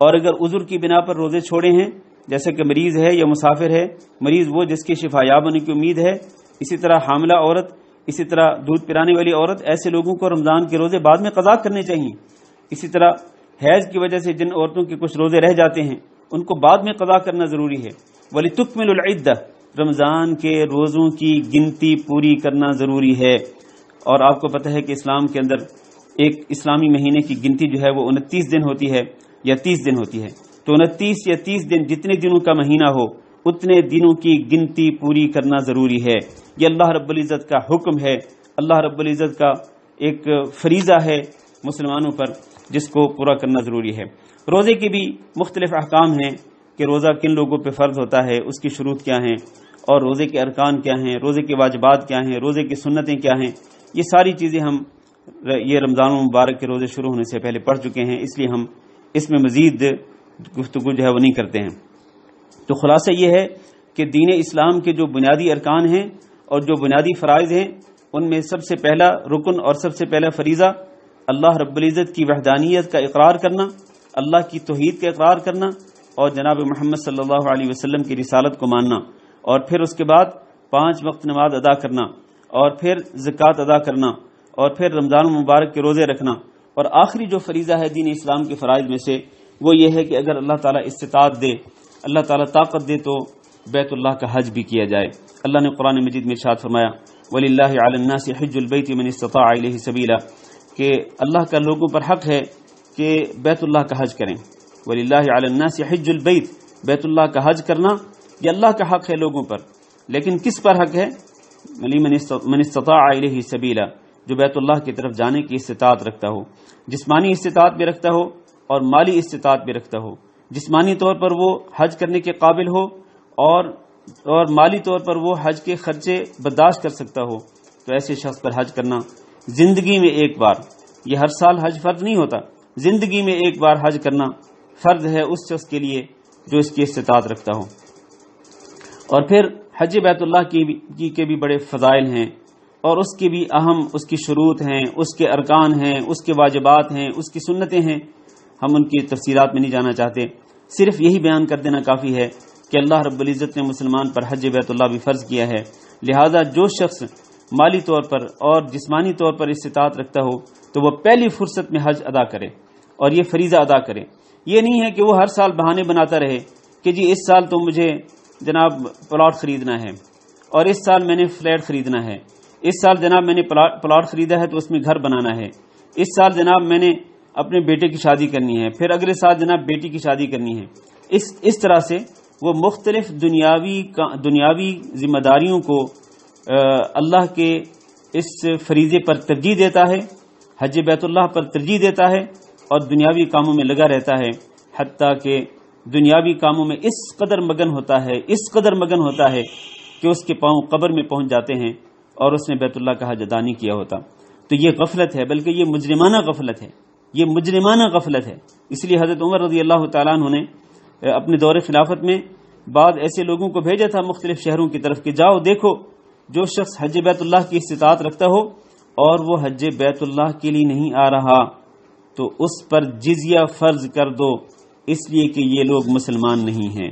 S1: اور اگر عذر کی بنا پر روزے چھوڑے ہیں جیسے کہ مریض ہے یا مسافر ہے، مریض وہ جس کی شفا یاب ہونے کی امید ہے، اسی طرح حاملہ عورت، اسی طرح دودھ پلانے والی عورت، ایسے لوگوں کو رمضان کے روزے بعد میں قضا کرنے چاہیے۔ اسی طرح حیض کی وجہ سے جن عورتوں کے کچھ روزے رہ جاتے ہیں ان کو بعد میں قضا کرنا ضروری ہے۔ وَلِتُكْمِلُوا الْعِدَّةَ، رمضان کے روزوں کی گنتی پوری کرنا ضروری ہے۔ اور آپ کو پتہ ہے کہ اسلام کے اندر ایک اسلامی مہینے کی گنتی جو ہے وہ 29 دن ہوتی ہے یا 30 دن ہوتی ہے، تو 29 یا 30 دن جتنے دنوں کا مہینہ ہو اتنے دنوں کی گنتی پوری کرنا ضروری ہے۔ یہ اللہ رب العزت کا حکم ہے، اللہ رب العزت کا ایک فریضہ ہے مسلمانوں پر جس کو پورا کرنا ضروری ہے۔ روزے کے بھی مختلف احکام ہیں کہ روزہ کن لوگوں پہ فرض ہوتا ہے، اس کی شروط کیا ہیں، اور روزے کے ارکان کیا ہیں، روزے کے واجبات کیا ہیں، روزے کی سنتیں کیا ہیں، یہ ساری چیزیں ہم یہ رمضان المبارک کے روزے شروع ہونے سے پہلے پڑھ چکے ہیں، اس لیے ہم اس میں مزید گفتگو جو ہے وہ نہیں کرتے ہیں۔ تو خلاصہ یہ ہے کہ دین اسلام کے جو بنیادی ارکان ہیں اور جو بنیادی فرائض ہیں ان میں سب سے پہلا رکن اور سب سے پہلا فریضہ اللہ رب العزت کی وحدانیت کا اقرار کرنا، اللہ کی توحید کا اقرار کرنا، اور جناب محمد صلی اللہ علیہ وسلم کی رسالت کو ماننا، اور پھر اس کے بعد 5 وقت نماز ادا کرنا، اور پھر زکوٰۃ ادا کرنا، اور پھر رمضان المبارک کے روزے رکھنا، اور آخری جو فریضہ ہے دین اسلام کے فرائض میں سے وہ یہ ہے کہ اگر اللہ تعالیٰ استطاعت دے، اللہ تعالیٰ طاقت دے تو بیت اللہ کا حج بھی کیا جائے۔ اللہ نے قرآن مجید میں ارشاد فرمایا وَلِلَّهِ عَلَى النَّاسِ حِجُّ الْبَيْتِ مَنِ اسْتَطَاعَ إِلَيْهِ سَبِيلًا، کہ اللہ کا لوگوں پر حق ہے کہ بیت اللہ کا حج کریں۔ وَلِلَّهِ عَلَى النَّاسِ حِجُّ الْبَيْتِ، بیت اللہ کا حج کرنا یہ اللہ کا حق ہے لوگوں پر، لیکن کس پر حق ہے؟ مَنِ اسْتَطَاعَ إِلَيْهِ سَبِيلًا، جو بیت اللہ کی طرف جانے کی استطاعت رکھتا ہو، جسمانی استطاعت بھی رکھتا ہو اور مالی استطاعت بھی رکھتا ہو، جسمانی طور پر وہ حج کرنے کے قابل ہو اور مالی طور پر وہ حج کے خرچے برداشت کر سکتا ہو، تو ایسے شخص پر حج کرنا زندگی میں ایک بار، یہ ہر سال حج فرض نہیں ہوتا، زندگی میں ایک بار حج کرنا فرض ہے اس شخص کے لیے جو اس کی استطاعت رکھتا ہو۔ اور پھر حج بیت اللہ کے بھی بڑے فضائل ہیں، اور اس کے بھی اہم اس کی شروط ہیں، اس کے ارکان ہیں، اس کے واجبات ہیں، اس کی سنتیں ہیں۔ ہم ان کی تفصیلات میں نہیں جانا چاہتے، صرف یہی بیان کر دینا کافی ہے کہ اللہ رب العزت نے مسلمان پر حج بیت اللہ بھی فرض کیا ہے، لہذا جو شخص مالی طور پر اور جسمانی طور پر استطاعت رکھتا ہو تو وہ پہلی فرصت میں حج ادا کرے اور یہ فریضہ ادا کرے۔ یہ نہیں ہے کہ وہ ہر سال بہانے بناتا رہے کہ جی اس سال تو مجھے جناب پلاٹ خریدنا ہے، اور اس سال میں نے فلیٹ خریدنا ہے، اس سال جناب میں نے پلاٹ خریدا ہے تو اس میں گھر بنانا ہے، اس سال جناب میں نے اپنے بیٹے کی شادی کرنی ہے، پھر اگلے سال جناب بیٹی کی شادی کرنی ہے۔ اس طرح سے وہ مختلف دنیاوی ذمہ داریوں کو اللہ کے اس فریضے پر ترجیح دیتا ہے، حج بیت اللہ پر ترجیح دیتا ہے، اور دنیاوی کاموں میں لگا رہتا ہے، حتیٰ کہ دنیاوی کاموں میں اس قدر مگن ہوتا ہے کہ اس کے پاؤں قبر میں پہنچ جاتے ہیں اور اس نے بیت اللہ کا حج ادا نہیں کیا ہوتا۔ تو یہ غفلت ہے، بلکہ یہ مجرمانہ غفلت ہے۔ اس لیے حضرت عمر رضی اللہ تعالیٰ عنہ نے اپنے دور خلافت میں بعض ایسے لوگوں کو بھیجا تھا مختلف شہروں کی طرف کہ جاؤ دیکھو، جو شخص حج بیت اللہ کی استطاعت رکھتا ہو اور وہ حج بیت اللہ کے لیے نہیں آ رہا تو اس پر جزیہ فرض کر دو، اس لیے کہ یہ لوگ مسلمان نہیں ہیں۔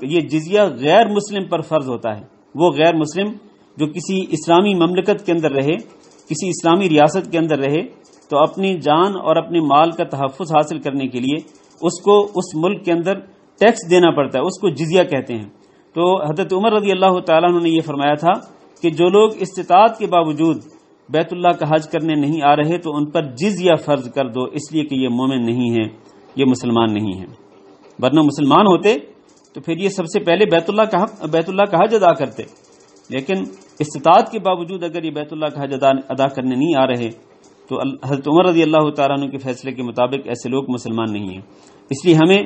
S1: یہ جزیہ غیر مسلم پر فرض ہوتا ہے۔ وہ غیر مسلم جو کسی اسلامی مملکت کے اندر رہے، کسی اسلامی ریاست کے اندر رہے، تو اپنی جان اور اپنے مال کا تحفظ حاصل کرنے کے لیے اس کو اس ملک کے اندر ٹیکس دینا پڑتا ہے، اس کو جزیہ کہتے ہیں۔ تو حضرت عمر رضی اللہ تعالیٰ عنہ نے یہ فرمایا تھا کہ جو لوگ استطاعت کے باوجود بیت اللہ کا حج کرنے نہیں آ رہے تو ان پر جزیہ فرض کر دو، اس لیے کہ یہ مومن نہیں ہیں، یہ مسلمان نہیں ہیں، ورنہ مسلمان ہوتے تو پھر یہ سب سے پہلے بیت اللہ کا حج ادا کرتے، لیکن استطاعت کے باوجود اگر یہ بیت اللہ کا حج ادا کرنے نہیں آ رہے تو حضرت عمر رضی اللہ تعالیٰ عنہ کے فیصلے کے مطابق ایسے لوگ مسلمان نہیں ہیں۔ اس لیے ہمیں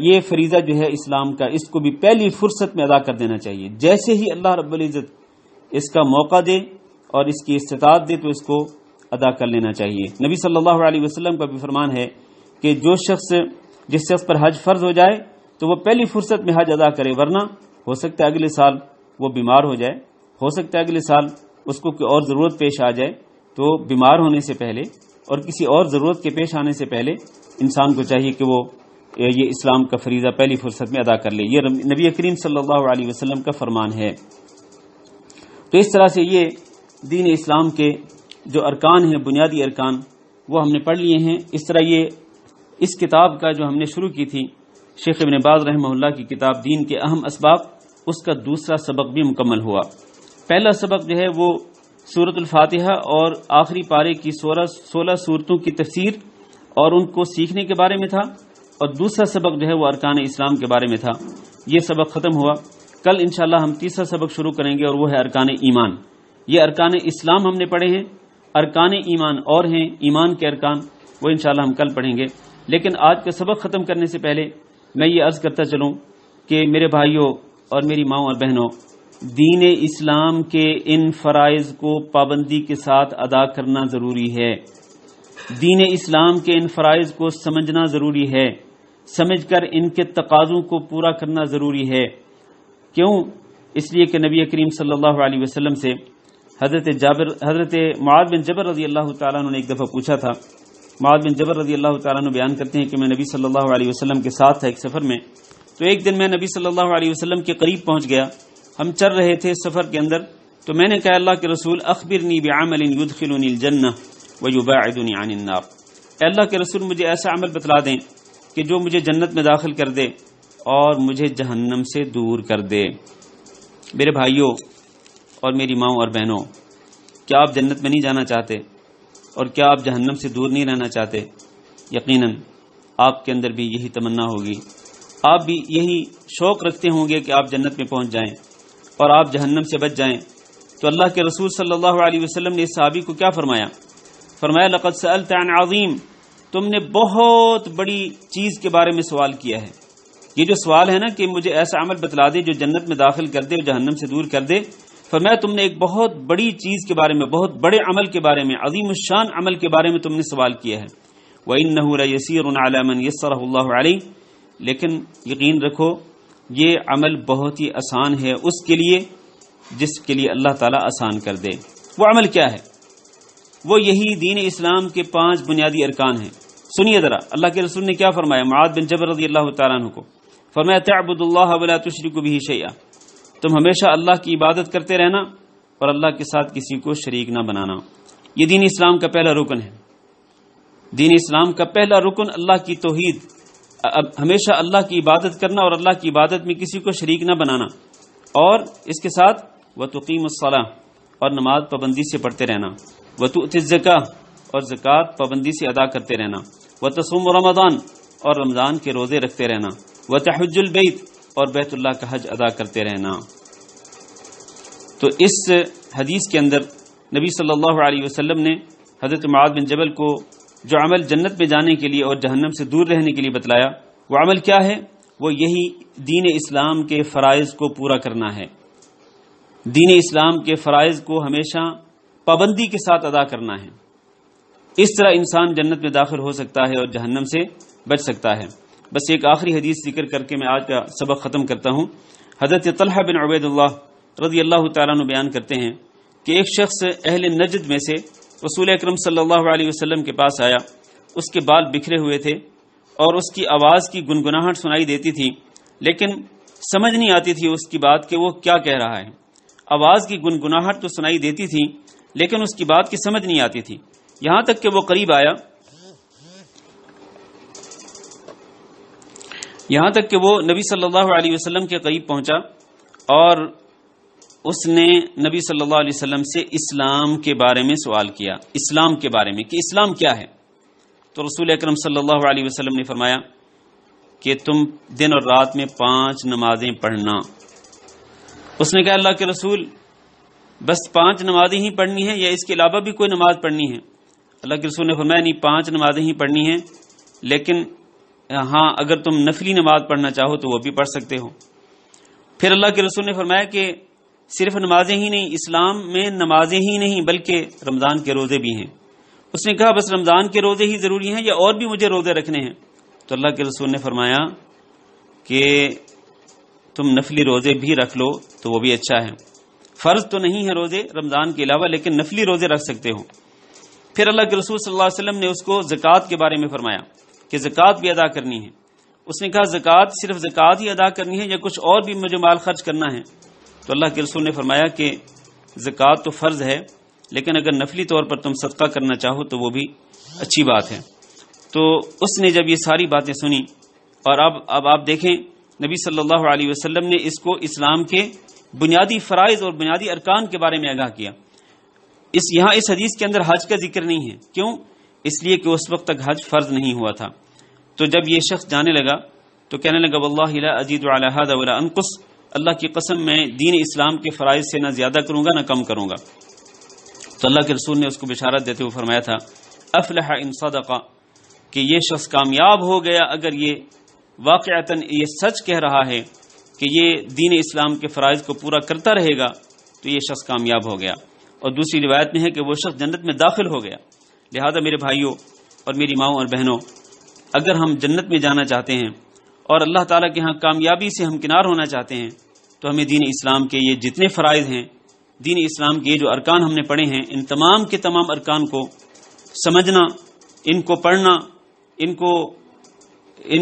S1: یہ فریضہ جو ہے اسلام کا، اس کو بھی پہلی فرصت میں ادا کر دینا چاہیے، جیسے ہی اللہ رب العزت اس کا موقع دے اور اس کی استطاعت دے تو اس کو ادا کر لینا چاہیے۔ نبی صلی اللہ علیہ وسلم کا بھی فرمان ہے کہ جس شخص پر حج فرض ہو جائے تو وہ پہلی فرصت میں حج ادا کرے، ورنہ ہو سکتا ہے اگلے سال وہ بیمار ہو جائے، ہو سکتا ہے اگلے سال اس کو کوئی اور ضرورت پیش آ جائے، تو بیمار ہونے سے پہلے اور کسی اور ضرورت کے پیش آنے سے پہلے انسان کو چاہیے کہ وہ یہ اسلام کا فریضہ پہلی فرصت میں ادا کر لے۔ یہ نبی کریم صلی اللہ علیہ وسلم کا فرمان ہے۔ تو اس طرح سے یہ دین اسلام کے جو ارکان ہیں، بنیادی ارکان، وہ ہم نے پڑھ لیے ہیں۔ اس طرح یہ اس کتاب کا جو ہم نے شروع کی تھی شیخ ابن باز رحمہ اللہ کی کتاب دین کے اہم اسباب، اس کا دوسرا سبق بھی مکمل ہوا۔ پہلا سبق جو ہے وہ سورۃ الفاتحہ اور آخری پارے کی 16 سورتوں کی تفسیر اور ان کو سیکھنے کے بارے میں تھا، اور دوسرا سبق جو ہے وہ ارکان اسلام کے بارے میں تھا۔ یہ سبق ختم ہوا۔ کل انشاءاللہ ہم تیسرا سبق شروع کریں گے اور وہ ہے ارکان ایمان۔ یہ ارکان اسلام ہم نے پڑھے ہیں، ارکان ایمان اور ہیں، ایمان کے ارکان، وہ انشاءاللہ ہم کل پڑھیں گے۔ لیکن آج کا سبق ختم کرنے سے پہلے میں یہ عرض کرتا چلوں کہ میرے بھائیوں اور میری ماؤں اور بہنوں، دین اسلام کے ان فرائض کو پابندی کے ساتھ ادا کرنا ضروری ہے۔ دین اسلام کے ان فرائض کو سمجھنا ضروری ہے، سمجھ کر ان کے تقاضوں کو پورا کرنا ضروری ہے۔ کیوں؟ اس لیے کہ نبی کریم صلی اللہ علیہ وسلم سے حضرت معاذ بن جبل رضی اللہ تعالیٰ عنہ نے ایک دفعہ پوچھا تھا۔ معاذ بن جبل رضی اللہ تعالیٰ عنہ بیان کرتے ہیں کہ میں نبی صلی اللہ علیہ وسلم کے ساتھ تھا ایک سفر میں، تو ایک دن میں نبی صلی اللہ علیہ وسلم کے قریب پہنچ گیا، ہم چل رہے تھے سفر کے اندر، تو میں نے کہا اللہ کے رسول اخبرنی بعمل يدخلنی الجنہ ويباعدنی عن النار، اے اللہ کے رسول مجھے ایسا عمل بتلا دیں کہ جو مجھے جنت میں داخل کر دے اور مجھے جہنم سے دور کر دے۔ میرے بھائیوں اور میری ماؤں اور بہنوں، کیا آپ جنت میں نہیں جانا چاہتے اور کیا آپ جہنم سے دور نہیں رہنا چاہتے؟ یقیناً آپ کے اندر بھی یہی تمنا ہوگی، آپ بھی یہی شوق رکھتے ہوں گے کہ آپ جنت میں پہنچ جائیں اور آپ جہنم سے بچ جائیں۔ تو اللہ کے رسول صلی اللہ علیہ وسلم نے اس صحابی کو کیا فرمایا؟ فرمایا لقد سألت عن عظیم، تم نے بہت بڑی چیز کے بارے میں سوال کیا ہے۔ یہ جو سوال ہے نا کہ مجھے ایسا عمل بتلا دے جو جنت میں داخل کر دے اور جہنم سے دور کر دے، فرمایا تم نے ایک بہت بڑی چیز کے بارے میں، بہت بڑے عمل کے بارے میں، عظیم الشان عمل کے بارے میں تم نے سوال کیا ہے۔ وَإِنَّهُ لَيَسِيرٌ عَلَى مَنْ يَسَّرَهُ اللَّهُ عَلَيْهِ، لیکن یقین رکھو یہ عمل بہت ہی آسان ہے اس کے لیے جس کے لیے اللہ تعالیٰ آسان کر دے۔ وہ عمل کیا ہے؟ وہ یہی دین اسلام کے 5 بنیادی ارکان ہیں۔ سنیے ذرا اللہ کے رسول نے کیا فرمایا معاذ بن جبل رضی اللہ تعالیٰ عنہ کو، فرمایا تعبد اللہ ولا تشرک به شیئا، تم ہمیشہ اللہ کی عبادت کرتے رہنا اور اللہ کے ساتھ کسی کو شریک نہ بنانا۔ یہ دین اسلام کا پہلا رکن ہے۔ دین اسلام کا پہلا رکن اللہ کی توحید، ہمیشہ اللہ کی عبادت کرنا اور اللہ کی عبادت میں کسی کو شریک نہ بنانا، اور اس کے ساتھ وتقیم الصلاۃ، اور نماز پابندی سے پڑھتے رہنا، وتؤتی الزکاۃ، اور زکوٰۃ پابندی سے ادا کرتے رہنا، وتصوم رمضان، اور رمضان کے روزے رکھتے رہنا، وتحج البیت، اور بیت اللہ کا حج ادا کرتے رہنا۔ تو اس حدیث کے اندر نبی صلی اللہ علیہ وسلم نے حضرت معاذ بن جبل کو جو عمل جنت میں جانے کے لیے اور جہنم سے دور رہنے کے لیے بتلایا، وہ عمل کیا ہے؟ وہ یہی دین اسلام کے فرائض کو پورا کرنا ہے۔ دین اسلام کے فرائض کو ہمیشہ پابندی کے ساتھ ادا کرنا ہے۔ اس طرح انسان جنت میں داخل ہو سکتا ہے اور جہنم سے بچ سکتا ہے۔ بس ایک آخری حدیث ذکر کر کے میں آج کا سبق ختم کرتا ہوں۔ حضرت طلحہ بن عبید اللہ رضی اللہ تعالیٰ عنہ بیان کرتے ہیں کہ ایک شخص اہل نجد میں سے رسول اکرم صلی اللہ علیہ وسلم کے پاس آیا، اس کے بال بکھرے ہوئے تھے اور اس کی آواز کی گنگناہٹ سنائی دیتی تھی، لیکن سمجھ نہیں آتی تھی اس کی بات کہ وہ کیا کہہ رہا ہے۔ آواز کی گنگناہٹ تو سنائی دیتی تھی لیکن اس کی بات کی سمجھ نہیں آتی تھی، یہاں تک کہ وہ قریب آیا، یہاں تک کہ وہ نبی صلی اللہ علیہ وسلم کے قریب پہنچا اور اس نے نبی صلی اللہ علیہ وسلم سے اسلام کے بارے میں سوال کیا، اسلام کے بارے میں کہ اسلام کیا ہے۔ تو رسول اکرم صلی اللہ علیہ وسلم نے فرمایا کہ تم دن اور رات میں 5 نمازیں پڑھنا۔ اس نے کہا اللہ کے رسول بس 5 نمازیں ہی پڑھنی ہیں یا اس کے علاوہ بھی کوئی نماز پڑھنی ہے؟ اللہ کے رسول نے فرمایا نہیں، 5 نمازیں ہی پڑھنی ہیں، لیکن ہاں اگر تم نفلی نماز پڑھنا چاہو تو وہ بھی پڑھ سکتے ہو۔ پھر اللہ کے رسول نے فرمایا کہ صرف نمازیں ہی نہیں، اسلام میں نمازیں ہی نہیں بلکہ رمضان کے روزے بھی ہیں۔ اس نے کہا بس رمضان کے روزے ہی ضروری ہیں یا اور بھی مجھے روزے رکھنے ہیں؟ تو اللہ کے رسول نے فرمایا کہ تم نفلی روزے بھی رکھ لو تو وہ بھی اچھا ہے، فرض تو نہیں ہے روزے رمضان کے علاوہ لیکن نفلی روزے رکھ سکتے ہو۔ پھر اللہ کے رسول صلی اللہ علیہ وسلم نے اس کو زکوٰۃ کے بارے میں فرمایا کہ زکوٰۃ بھی ادا کرنی ہے۔ اس نے کہا زکوٰۃ صرف زکوٰۃ ہی ادا کرنی ہے یا کچھ اور بھی مجھے مال خرچ کرنا ہے؟ تو اللہ کے رسول نے فرمایا کہ زکوٰۃ تو فرض ہے لیکن اگر نفلی طور پر تم صدقہ کرنا چاہو تو وہ بھی اچھی بات ہے۔ تو اس نے جب یہ ساری باتیں سنی اور اب آپ دیکھیں نبی صلی اللہ علیہ وسلم نے اس کو اسلام کے بنیادی فرائض اور بنیادی ارکان کے بارے میں آگاہ کیا۔ یہاں اس حدیث کے اندر حج کا ذکر نہیں ہے، کیوں؟ اس لیے کہ اس وقت تک حج فرض نہیں ہوا تھا۔ تو جب یہ شخص جانے لگا تو کہنے لگا واللہ لا ازید علی ھذا ولا انقص، اللہ کی قسم میں دین اسلام کے فرائض سے نہ زیادہ کروں گا نہ کم کروں گا۔ تو اللہ کے رسول نے اس کو بشارت دیتے ہوئے فرمایا تھا افلح ان صدق، کہ یہ شخص کامیاب ہو گیا اگر یہ واقعتاً یہ سچ کہہ رہا ہے کہ یہ دین اسلام کے فرائض کو پورا کرتا رہے گا تو یہ شخص کامیاب ہو گیا۔ اور دوسری روایت میں ہے کہ وہ شخص جنت میں داخل ہو گیا۔ لہذا میرے بھائیوں اور میری ماؤں اور بہنوں، اگر ہم جنت میں جانا چاہتے ہیں اور اللہ تعالیٰ کے ہاں کامیابی سے ہمکنار ہونا چاہتے ہیں تو ہمیں دین اسلام کے یہ جتنے فرائض ہیں، دین اسلام کے یہ جو ارکان ہم نے پڑھے ہیں، ان تمام کے تمام ارکان کو سمجھنا، ان کو پڑھنا، ان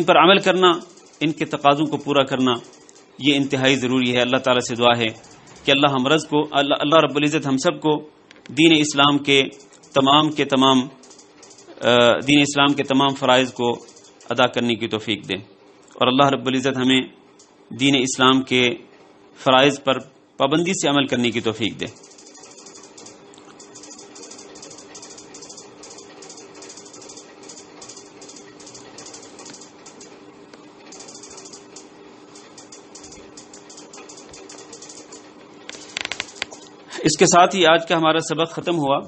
S1: پر عمل کرنا، ان کے تقاضوں کو پورا کرنا، یہ انتہائی ضروری ہے۔ اللہ تعالیٰ سے دعا ہے کہ اللہ رب العزت ہم سب کو دین اسلام کے تمام فرائض کو ادا کرنے کی توفیق دے، اور اللہ رب العزت ہمیں دین اسلام کے فرائض پر پابندی سے عمل کرنے کی توفیق دے۔ اس کے ساتھ ہی آج کا ہمارا سبق ختم ہوا۔